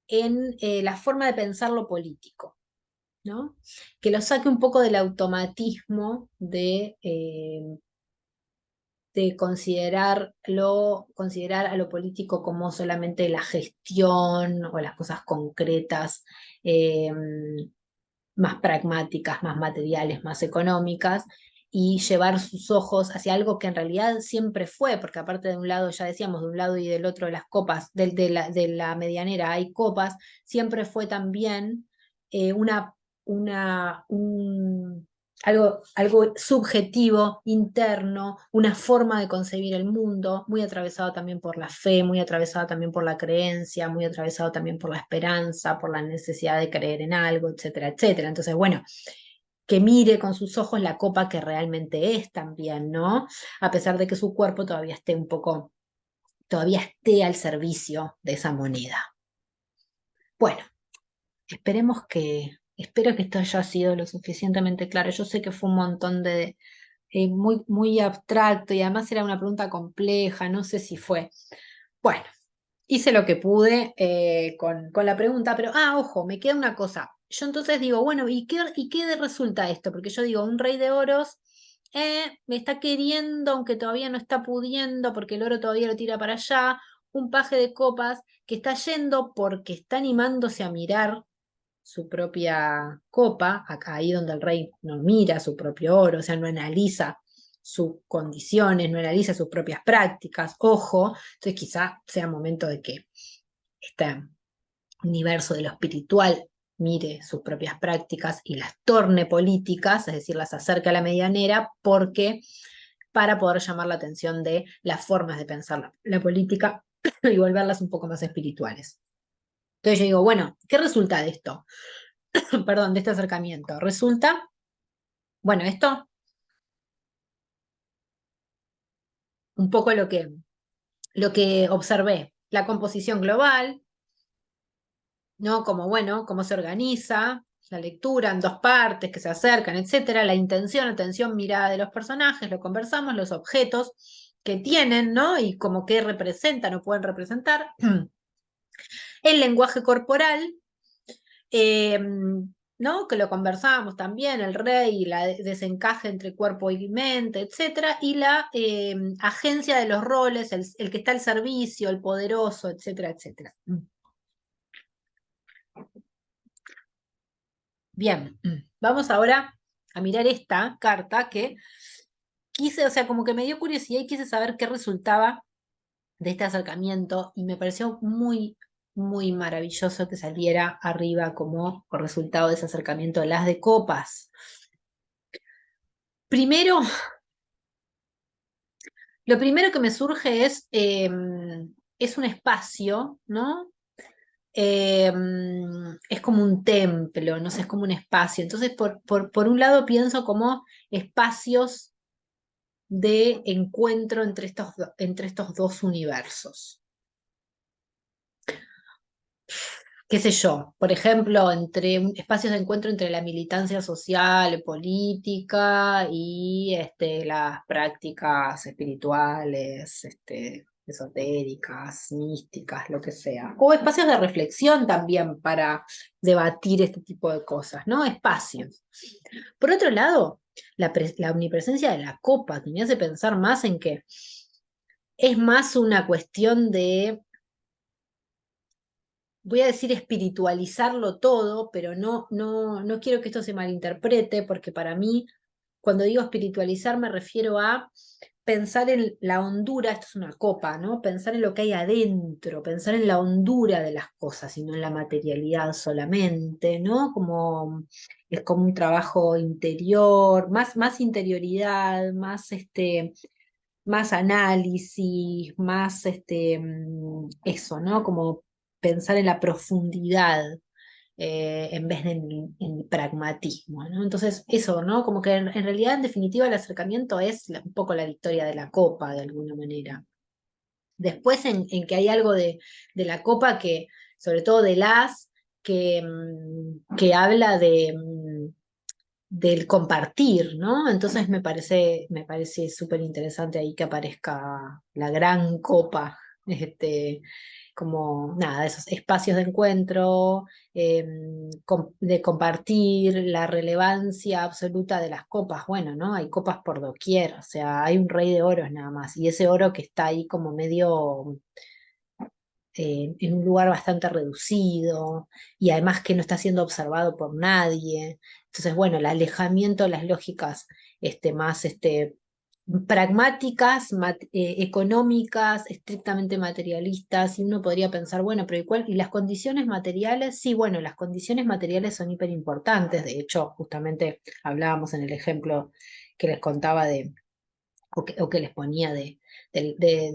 en la forma de pensar lo político, ¿no? Que lo saque un poco del automatismo de considerar a lo político como solamente la gestión o las cosas concretas, eh, más pragmáticas, más materiales, más económicas, y llevar sus ojos hacia algo que en realidad siempre fue, porque aparte de un lado, ya decíamos, de un lado y del otro de las copas, de la medianera hay copas, siempre fue también una, un, algo subjetivo, interno, una forma de concebir el mundo, muy atravesado también por la fe, muy atravesado también por la creencia, muy atravesado también por la esperanza, por la necesidad de creer en algo, etcétera, etcétera. Entonces, bueno, que mire con sus ojos la copa que realmente es también, ¿no? A pesar de que su cuerpo todavía esté un poco, todavía esté al servicio de esa moneda. Bueno, espero que esto haya sido lo suficientemente claro. Yo sé que fue un montón de, muy, muy abstracto y además era una pregunta compleja, no sé si fue. Bueno, hice lo que pude con la pregunta, pero, ojo, me queda una cosa. Yo entonces digo, bueno, y qué resulta esto? Porque yo digo, un rey de oros me está queriendo, aunque todavía no está pudiendo, porque el oro todavía lo tira para allá, un paje de copas que está yendo porque está animándose a mirar su propia copa, acá ahí donde el rey no mira su propio oro, o sea, no analiza sus condiciones, no analiza sus propias prácticas, ojo, entonces quizá sea momento de que este universo de lo espiritual mire sus propias prácticas y las torne políticas, es decir, las acerque a la medianera, porque para poder llamar la atención de las formas de pensar la política y volverlas un poco más espirituales. Entonces yo digo, bueno, ¿qué resulta de esto? Perdón, de este acercamiento. Resulta, bueno, esto un poco lo que observé, la composición global, ¿no? Como, bueno, cómo se organiza, la lectura en dos partes que se acercan, etcétera, la intención, atención, mirada de los personajes, lo conversamos, los objetos que tienen, ¿no? Y como que representan o pueden representar, el lenguaje corporal, eh, ¿no? Que lo conversábamos también, el rey, la desencaje entre cuerpo y mente, etcétera, y la agencia de los roles, el que está al servicio, el poderoso, etcétera, etcétera. Bien, vamos ahora a mirar esta carta que quise, o sea, como que me dio curiosidad y quise saber qué resultaba de este acercamiento y me pareció muy, muy maravilloso que saliera arriba como resultado de ese acercamiento las de copas. Primero, lo primero que me surge es un espacio, ¿no? Eh, es como un templo, no sé, es como un espacio. Entonces, por un lado pienso como espacios de encuentro entre estos dos universos. Qué sé yo, por ejemplo, espacios de encuentro entre la militancia social, política y las prácticas espirituales, esotéricas, místicas, lo que sea. O espacios de reflexión también para debatir este tipo de cosas, ¿no? Espacios. Por otro lado, la omnipresencia de la copa, que me hace pensar más en que es más una cuestión de, voy a decir espiritualizarlo todo, pero no quiero que esto se malinterprete, porque para mí cuando digo espiritualizar me refiero a pensar en la hondura, esto es una copa, ¿no? Pensar en lo que hay adentro, pensar en la hondura de las cosas y no en la materialidad solamente, ¿no? Como es como un trabajo interior, más interioridad, más análisis, más eso, ¿no? Como pensar en la profundidad en vez de en pragmatismo, ¿no? Entonces, eso, ¿no? Como que en realidad, en definitiva, el acercamiento es un poco la victoria de la copa, de alguna manera. Después, en que hay algo de la copa que, sobre todo del as, que habla del compartir, ¿no? Entonces me parece súper interesante ahí que aparezca la gran copa, como nada, esos espacios de encuentro, de compartir, la relevancia absoluta de las copas. Bueno, ¿no? Hay copas por doquier, o sea, hay un rey de oros nada más, y ese oro que está ahí como medio en un lugar bastante reducido y además que no está siendo observado por nadie. Entonces, bueno, el alejamiento de las lógicas más pragmáticas, económicas, estrictamente materialistas, y uno podría pensar, bueno, pero ¿y las condiciones materiales? Sí, bueno, las condiciones materiales son hiper importantes. De hecho, justamente hablábamos en el ejemplo que les contaba o que les ponía de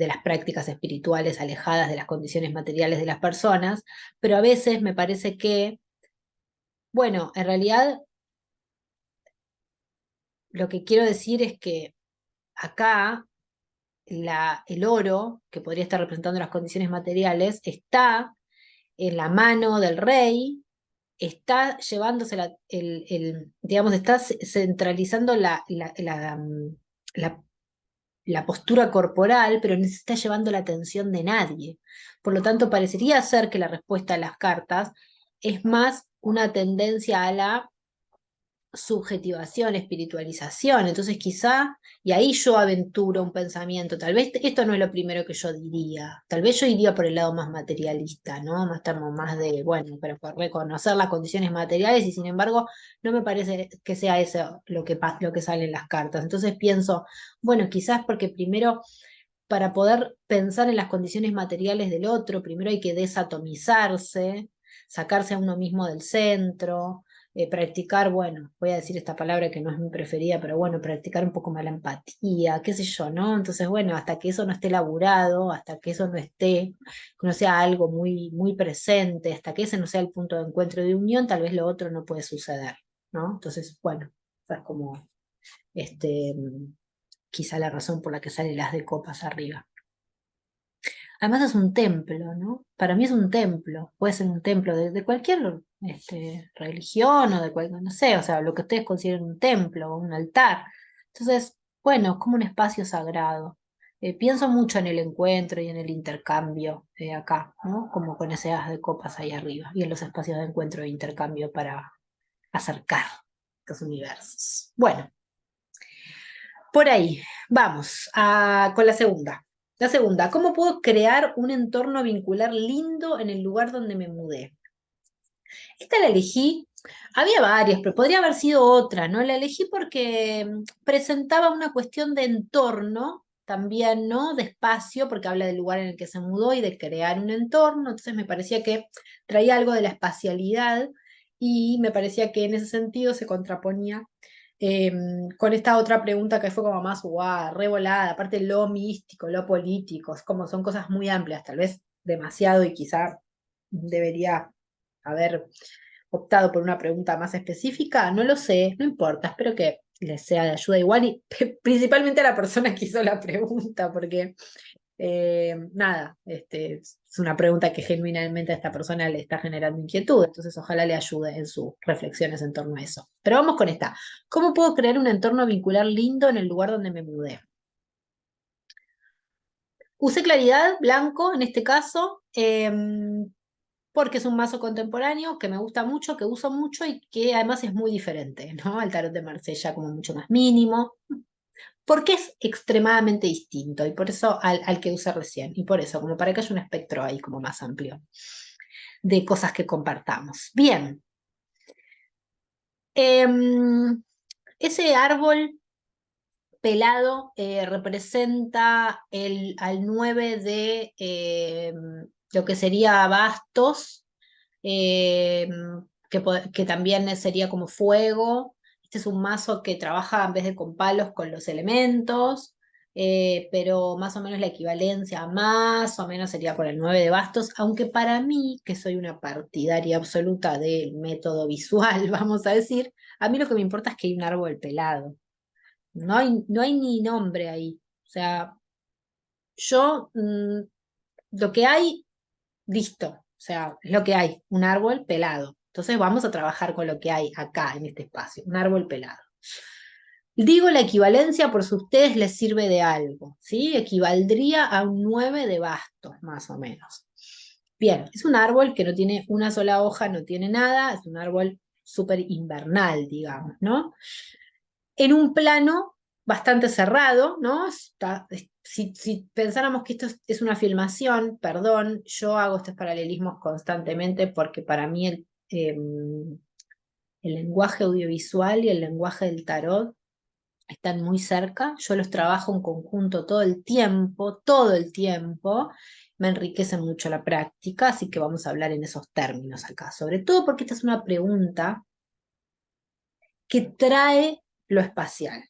las prácticas espirituales alejadas de las condiciones materiales de las personas, pero a veces me parece que, bueno, en realidad lo que quiero decir es que acá el oro, que podría estar representando las condiciones materiales, está en la mano del rey, está llevándose digamos, está centralizando la la postura corporal, pero no se está llevando la atención de nadie. Por lo tanto, parecería ser que la respuesta a las cartas es más una tendencia a la subjetivación, espiritualización. Entonces, quizá, y ahí yo aventuro un pensamiento, tal vez esto no es lo primero que yo diría, tal vez yo iría por el lado más materialista, ¿no? Más de, bueno, pero por reconocer las condiciones materiales y sin embargo, no me parece que sea eso lo que sale en las cartas. Entonces pienso, bueno, quizás porque primero para poder pensar en las condiciones materiales del otro, primero hay que desatomizarse, sacarse a uno mismo del centro, practicar, bueno, voy a decir esta palabra que no es mi preferida, pero bueno, practicar un poco más la empatía, qué sé yo, ¿no? Entonces, bueno, hasta que eso no esté elaborado, hasta que eso no esté, que no sea algo muy, muy presente, hasta que ese no sea el punto de encuentro y de unión, tal vez lo otro no puede suceder, ¿no? Entonces, bueno, es como este, quizá la razón por la que sale las de copas arriba. Además es un templo, ¿no? Para mí es un templo, puede ser un templo de cualquier religión o de cualquier, no sé, o sea, lo que ustedes consideren un templo o un altar. Entonces, bueno, es como un espacio sagrado. Pienso mucho en el encuentro y en el intercambio acá, ¿no? Como con ese haz de copas ahí arriba y en los espacios de encuentro e intercambio para acercar los universos. Bueno, por ahí, vamos con la segunda. La segunda, ¿cómo puedo crear un entorno vincular lindo en el lugar donde me mudé? Esta la elegí, había varias, pero podría haber sido otra, ¿no? La elegí porque presentaba una cuestión de entorno también, ¿no? De espacio, porque habla del lugar en el que se mudó y de crear un entorno, entonces me parecía que traía algo de la espacialidad y me parecía que en ese sentido se contraponía eh, con esta otra pregunta que fue como más guau, revolada, aparte lo místico, lo político, es como son cosas muy amplias, tal vez demasiado y quizá debería haber optado por una pregunta más específica, no lo sé, no importa, espero que les sea de ayuda igual y principalmente a la persona que hizo la pregunta, porque nada, es una pregunta que genuinamente a esta persona le está generando inquietud, entonces ojalá le ayude en sus reflexiones en torno a eso. Pero vamos con esta. ¿Cómo puedo crear un entorno vincular lindo en el lugar donde me mudé? Usé claridad, blanco en este caso, porque es un mazo contemporáneo que me gusta mucho, que uso mucho y que además es muy diferente, ¿no? Al tarot de Marsella como mucho más mínimo, porque es extremadamente distinto y por eso al que usé recién, y por eso, como para que haya un espectro ahí como más amplio de cosas que compartamos. Bien. Em, Ese árbol pelado representa al 9 de lo que sería bastos, eh, que también sería como fuego. Este es un mazo que trabaja en vez de con palos, con los elementos, pero más o menos la equivalencia más o menos sería con el 9 de bastos, aunque para mí, que soy una partidaria absoluta del método visual, vamos a decir, a mí lo que me importa es que hay un árbol pelado. No hay ni nombre ahí. O sea, yo lo que hay, listo. O sea, es lo que hay, un árbol pelado. Entonces vamos a trabajar con lo que hay acá en este espacio, un árbol pelado. Digo la equivalencia por si a ustedes les sirve de algo, ¿sí? Equivaldría a un 9 de bastos, más o menos. Bien, es un árbol que no tiene una sola hoja, no tiene nada, es un árbol súper invernal, digamos, ¿no? En un plano bastante cerrado, ¿no? Si pensáramos que esto es una filmación, perdón, yo hago estos paralelismos constantemente porque para mí el lenguaje audiovisual y el lenguaje del tarot están muy cerca, yo los trabajo en conjunto todo el tiempo, me enriquece mucho la práctica, así que vamos a hablar en esos términos acá, sobre todo porque esta es una pregunta que trae lo espacial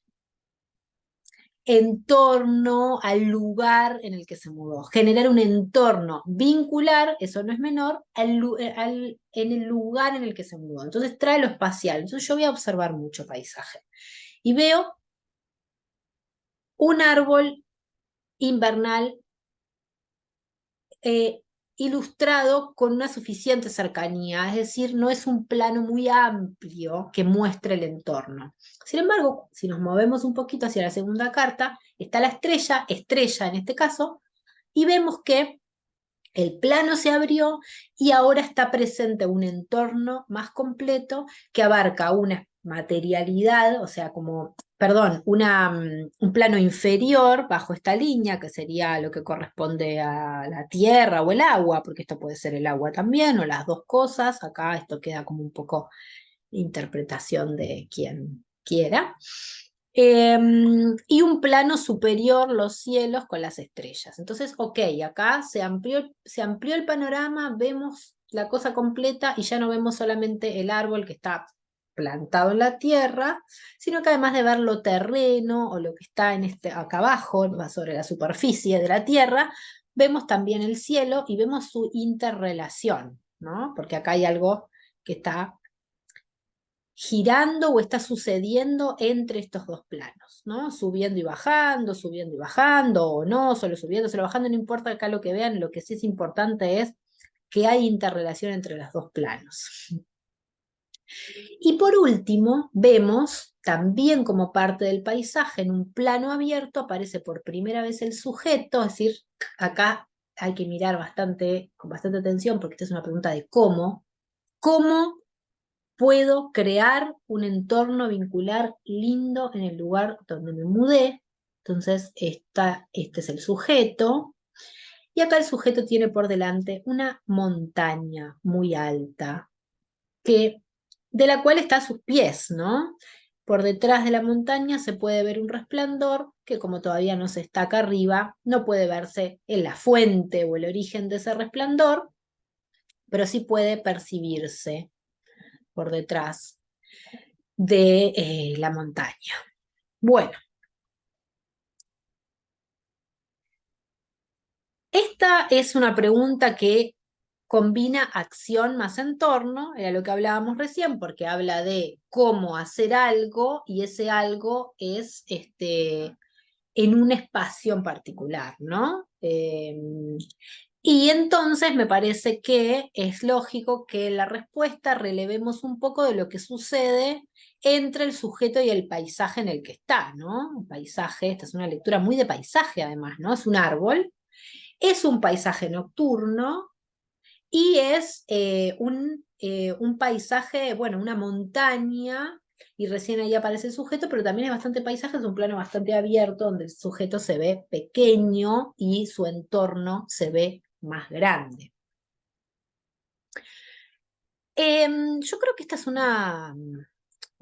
en torno al lugar en el que se mudó. Generar un entorno vincular, eso no es menor, en el lugar en el que se mudó. Entonces trae lo espacial. Entonces yo voy a observar mucho paisaje. Y veo un árbol invernal eh, ilustrado con una suficiente cercanía, es decir, no es un plano muy amplio que muestre el entorno. Sin embargo, si nos movemos un poquito hacia la segunda carta, está la estrella en este caso, y vemos que el plano se abrió y ahora está presente un entorno más completo que abarca una materialidad, o sea, como, perdón, un plano inferior bajo esta línea, que sería lo que corresponde a la tierra o el agua, porque esto puede ser el agua también, o las dos cosas. Acá esto queda como un poco interpretación de quien quiera. Y un plano superior, los cielos con las estrellas. Entonces, ok, acá se amplió el panorama, vemos la cosa completa y ya no vemos solamente el árbol que está plantado en la tierra, sino que además de ver lo terreno o lo que está acá abajo, sobre la superficie de la tierra, vemos también el cielo y vemos su interrelación, ¿no? Porque acá hay algo que está girando o está sucediendo entre estos dos planos, ¿no? Subiendo y bajando, o no, solo bajando, no importa acá lo que vean, lo que sí es importante es que hay interrelación entre los dos planos. Y por último, vemos también como parte del paisaje, en un plano abierto, aparece por primera vez el sujeto, es decir, acá hay que mirar con bastante atención, porque esta es una pregunta de cómo puedo crear un entorno vincular lindo en el lugar donde me mudé. Entonces, este es el sujeto. Y acá el sujeto tiene por delante una montaña muy alta, de la cual está a sus pies, ¿no? Por detrás de la montaña se puede ver un resplandor que, como todavía no se está acá arriba, no puede verse en la fuente o el origen de ese resplandor, pero sí puede percibirse por detrás de la montaña. Bueno, esta es una pregunta que combina acción más entorno, era lo que hablábamos recién, porque habla de cómo hacer algo y ese algo es en un espacio en particular, ¿no? Y entonces me parece que es lógico que en la respuesta relevemos un poco de lo que sucede entre el sujeto y el paisaje en el que está, ¿no? Un paisaje, esta es una lectura muy de paisaje además, ¿no? Es un árbol, es un paisaje nocturno y es un paisaje, bueno, una montaña, y recién ahí aparece el sujeto, pero también es bastante paisaje, es un plano bastante abierto donde el sujeto se ve pequeño y su entorno se ve más grande. Yo creo que esta es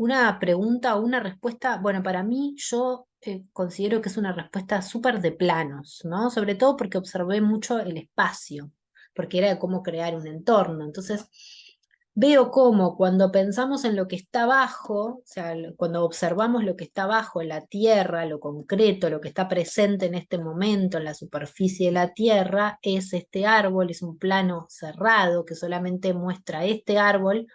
una pregunta o una respuesta, bueno, para mí yo considero que es una respuesta súper de planos, ¿no? Sobre todo porque observé mucho el espacio, porque era de cómo crear un entorno. Entonces, veo cómo cuando pensamos en lo que está abajo, o sea, cuando observamos lo que está abajo, en la tierra, lo concreto, lo que está presente en este momento en la superficie de la tierra, es este árbol, es un plano cerrado que solamente muestra este árbol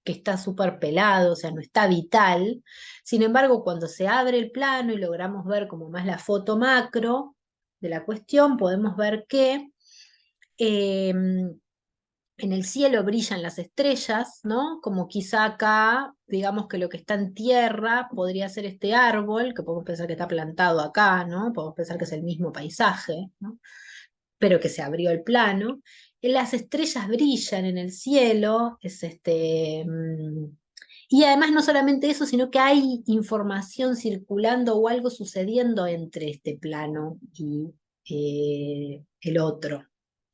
que está súper pelado, o sea, no está vital. Sin embargo, cuando se abre el plano y logramos ver como más la foto macro de la cuestión, podemos ver que en el cielo brillan las estrellas, ¿no? Como quizá acá, digamos que lo que está en tierra podría ser este árbol, que podemos pensar que está plantado acá, ¿no? Podemos pensar que es el mismo paisaje, ¿no? Pero que se abrió el plano. Las estrellas brillan en el cielo, y además no solamente eso, sino que hay información circulando o algo sucediendo entre este plano y el otro,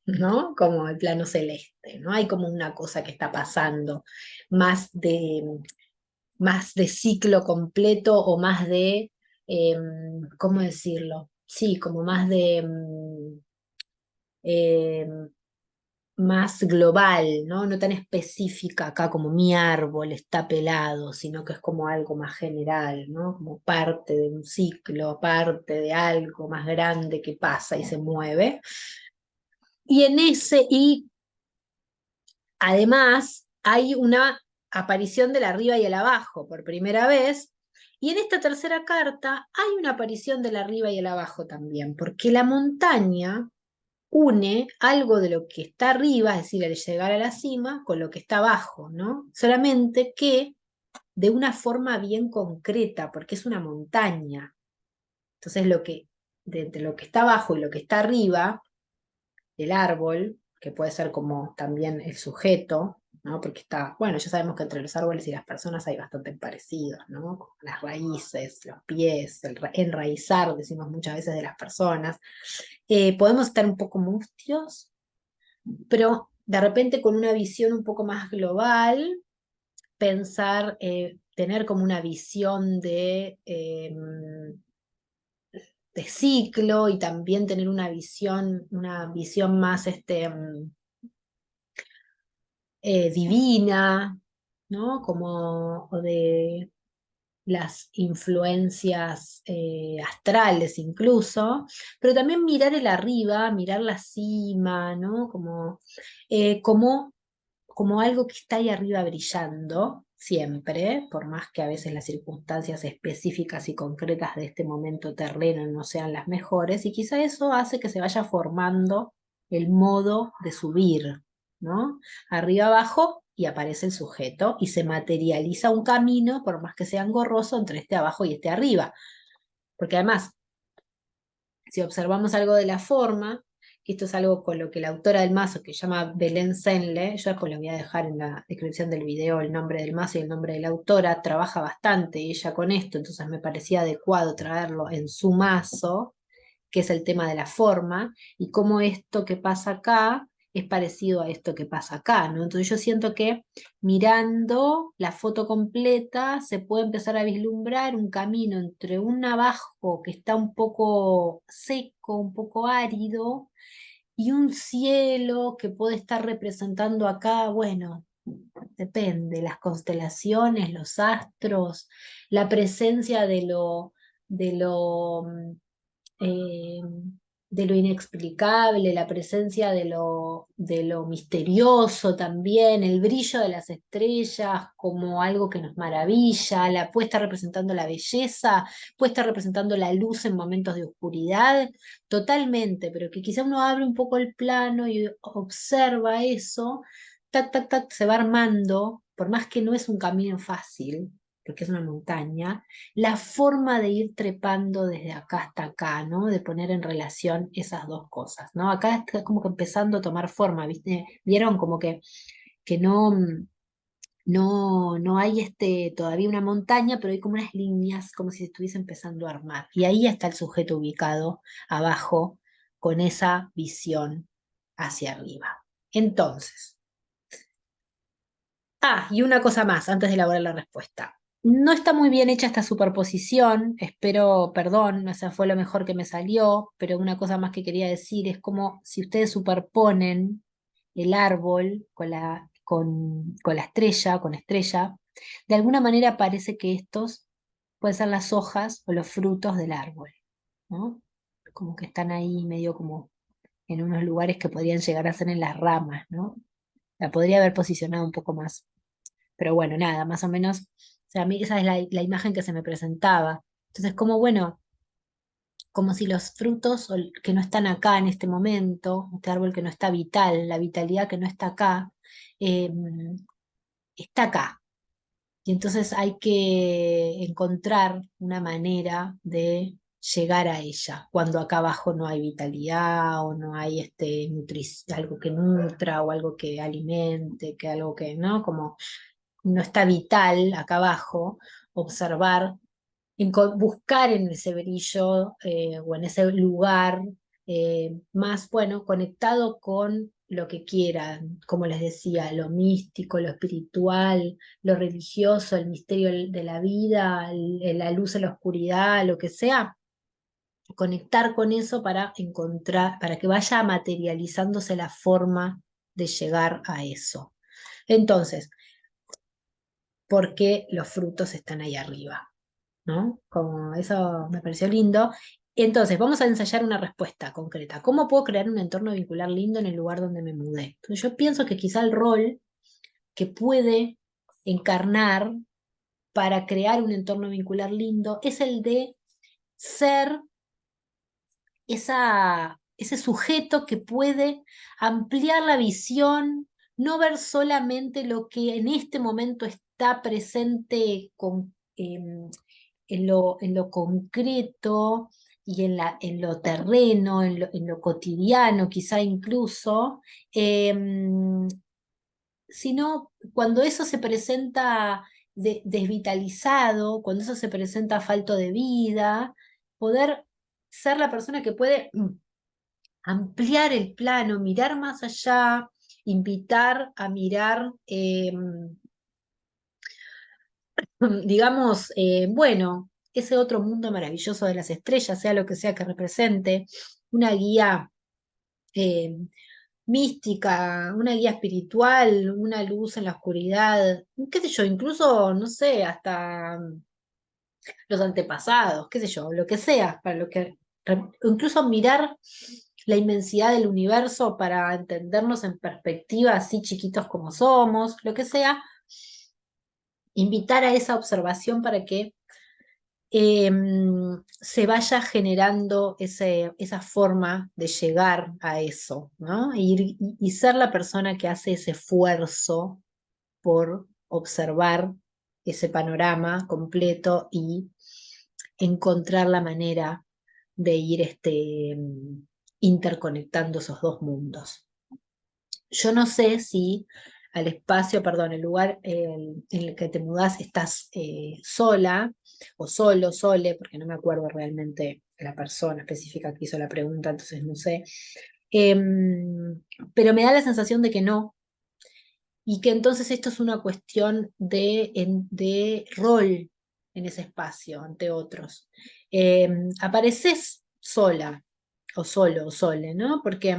¿no? Como el plano celeste, ¿no? Hay como una cosa que está pasando, más de, más de ciclo completo o más de, ¿cómo decirlo? Sí, como más de eh, más global, ¿no? No tan específica acá como mi árbol está pelado, sino que es como algo más general, ¿no? Como parte de un ciclo, parte de algo más grande que pasa y se mueve. Y además hay una aparición del arriba y el abajo por primera vez. Y en esta tercera carta hay una aparición del arriba y el abajo también, porque la montaña une algo de lo que está arriba, es decir, al llegar a la cima, con lo que está abajo, ¿no? Solamente que de una forma bien concreta, porque es una montaña. Entonces, de entre lo que está abajo y lo que está arriba, el árbol, que puede ser como también el sujeto, ¿no? Porque está, bueno, ya sabemos que entre los árboles y las personas hay bastante parecidos, ¿no? Como las raíces, los pies, enraizar, decimos muchas veces de las personas. Podemos estar un poco mustios, pero de repente con una visión un poco más global, pensar, tener como una visión de ciclo y también tener una visión más divina, ¿no? Como de las influencias astrales incluso, pero también mirar el arriba, mirar la cima, ¿no? Como como algo que está ahí arriba brillando siempre, por más que a veces las circunstancias específicas y concretas de este momento terreno no sean las mejores, y quizá eso hace que se vaya formando el modo de subir, ¿no? Arriba abajo y aparece el sujeto y se materializa un camino, por más que sea engorroso, entre este abajo y este arriba. Porque además, si observamos algo de la forma, y esto es algo con lo que la autora del mazo, que se llama Belén Senle, yo después le voy a dejar en la descripción del video el nombre del mazo y el nombre de la autora, trabaja bastante ella con esto, entonces me parecía adecuado traerlo en su mazo, que es el tema de la forma, y cómo esto que pasa acá es parecido a esto que pasa acá, ¿no? Entonces yo siento que mirando la foto completa se puede empezar a vislumbrar un camino entre un abajo que está un poco seco, un poco árido, y un cielo que puede estar representando acá, bueno, depende, las constelaciones, los astros, la presencia de lo eh, de lo inexplicable, la presencia de lo misterioso también, el brillo de las estrellas como algo que nos maravilla, puede estar representando la belleza, puede estar representando la luz en momentos de oscuridad, totalmente, pero que quizá uno abre un poco el plano y observa eso, tac, tac, tac, se va armando, por más que no es un camino fácil, porque es una montaña, la forma de ir trepando desde acá hasta acá, ¿no? De poner en relación esas dos cosas, ¿no? Acá está como que empezando a tomar forma, ¿viste? Vieron como que no, no hay todavía una montaña, pero hay como unas líneas, como si se estuviese empezando a armar. Y ahí está el sujeto ubicado abajo, con esa visión hacia arriba. Entonces, y una cosa más antes de elaborar la respuesta. No está muy bien hecha esta superposición, espero, perdón, o sea, fue lo mejor que me salió, pero una cosa más que quería decir es como si ustedes superponen el árbol con estrella, de alguna manera parece que estos pueden ser las hojas o los frutos del árbol, ¿no? Como que están ahí medio como en unos lugares que podrían llegar a ser en las ramas, ¿no? La podría haber posicionado un poco más. Pero bueno, nada, más o menos, o sea, a mí esa es la imagen que se me presentaba. Entonces, como bueno, como si los frutos que no están acá en este momento, este árbol que no está vital, la vitalidad que no está acá, eh, está acá. Y entonces hay que encontrar una manera de llegar a ella, cuando acá abajo no hay vitalidad o no hay algo que nutra o algo que alimente, que algo que, ¿no? Como no está vital acá abajo, observar, buscar en ese brillo o en ese lugar más, bueno, conectado con lo que quieran, como les decía, lo místico, lo espiritual, lo religioso, el misterio de la vida, la luz en la oscuridad, lo que sea, conectar con eso para encontrar, para que vaya materializándose la forma de llegar a eso. Entonces, porque los frutos están ahí arriba, ¿no? Como eso me pareció lindo. Entonces, vamos a ensayar una respuesta concreta. ¿Cómo puedo crear un entorno vincular lindo en el lugar donde me mudé? Entonces, yo pienso que quizá el rol que puede encarnar para crear un entorno vincular lindo es el de ser ese sujeto que puede ampliar la visión, no ver solamente lo que en este momento está presente en lo concreto y en lo terreno, en lo cotidiano, quizá incluso, sino cuando eso se presenta desvitalizado, cuando eso se presenta falto de vida, poder ser la persona que puede ampliar el plano, mirar más allá, invitar a mirar, digamos, bueno, ese otro mundo maravilloso de las estrellas, sea lo que sea que represente, una guía eh, mística, una guía espiritual, una luz en la oscuridad, qué sé yo, incluso, no sé, hasta los antepasados, qué sé yo, lo que sea, para lo que, incluso mirar la inmensidad del universo para entendernos en perspectiva, así chiquitos como somos, lo que sea, invitar a esa observación para que se vaya generando esa forma de llegar a eso, ¿no? Y ser la persona que hace ese esfuerzo por observar ese panorama completo y encontrar la manera de ir interconectando esos dos mundos. Yo no sé si al espacio, perdón, el lugar en el que te mudás estás sola o solo, sole, porque no me acuerdo realmente la persona específica que hizo la pregunta, entonces no sé. Pero me da la sensación de que no, y que entonces esto es una cuestión de rol en ese espacio ante otros. Apareces sola, o solo, o sole, ¿no? Porque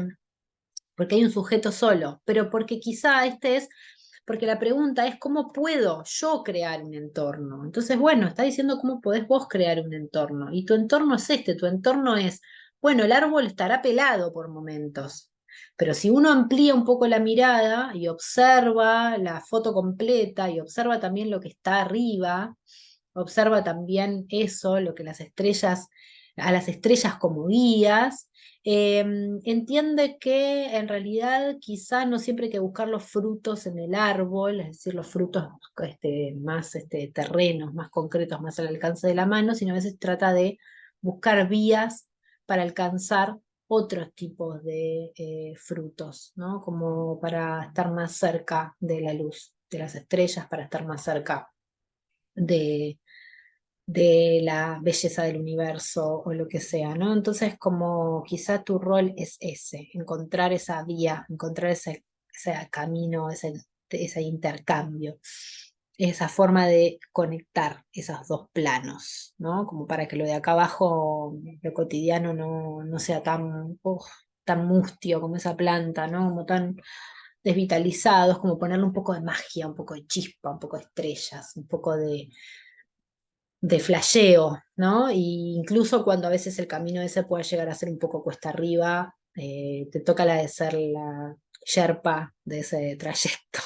hay un sujeto solo, pero porque quizá porque la pregunta es cómo puedo yo crear un entorno. Entonces, bueno, está diciendo cómo podés vos crear un entorno. Y tu entorno es tu entorno es, bueno, el árbol estará pelado por momentos, pero si uno amplía un poco la mirada y observa la foto completa y observa también lo que está arriba, observa también eso, lo que a las estrellas como guías, entiende que en realidad quizá no siempre hay que buscar los frutos en el árbol, es decir, los frutos más terrenos, más concretos, más al alcance de la mano, sino a veces trata de buscar vías para alcanzar otros tipos de frutos, ¿no? Como para estar más cerca de la luz de las estrellas, para estar más cerca de la belleza del universo o lo que sea, ¿no? Entonces, como quizá tu rol es ese, encontrar esa vía, encontrar ese camino, ese intercambio. esa forma de conectar esos dos planos, ¿no? Como para que lo de acá abajo, lo cotidiano, no sea tan, tan mustio como esa planta, ¿no? Como tan desvitalizado, es como ponerle un poco de magia, un poco de chispa, un poco de estrellas, un poco de flasheo, ¿no? Y incluso cuando a veces el camino ese puede llegar a ser un poco cuesta arriba, te toca la de ser la Sherpa de ese trayecto.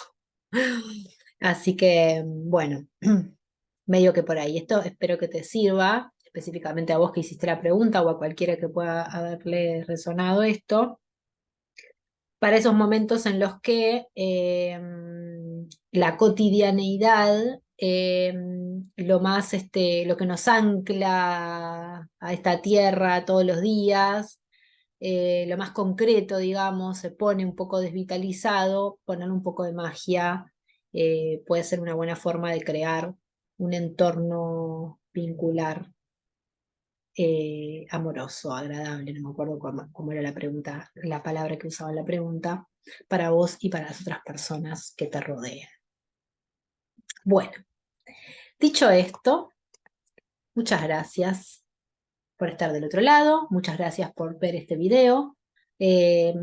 Así que, bueno, medio que por ahí. Esto espero que te sirva, específicamente a vos que hiciste la pregunta o a cualquiera que pueda haberle resonado esto, para esos momentos en los que la cotidianeidad, lo que nos ancla a esta tierra todos los días, lo más concreto, digamos, se pone un poco desvitalizado, poner un poco de magia puede ser una buena forma de crear un entorno vincular amoroso, agradable, no me acuerdo cómo era la pregunta, la palabra que usaba en la pregunta, para vos y para las otras personas que te rodeen. Bueno, dicho esto, muchas gracias por estar del otro lado, muchas gracias por ver este video. Eh,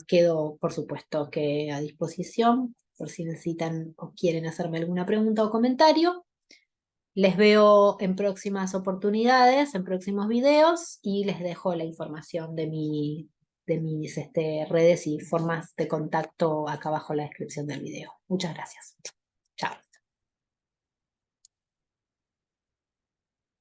Quedo, por supuesto, que a disposición por si necesitan o quieren hacerme alguna pregunta o comentario. Les veo en próximas oportunidades, en próximos videos y les dejo la información de mis redes y formas de contacto acá abajo en la descripción del video. Muchas gracias. Chao.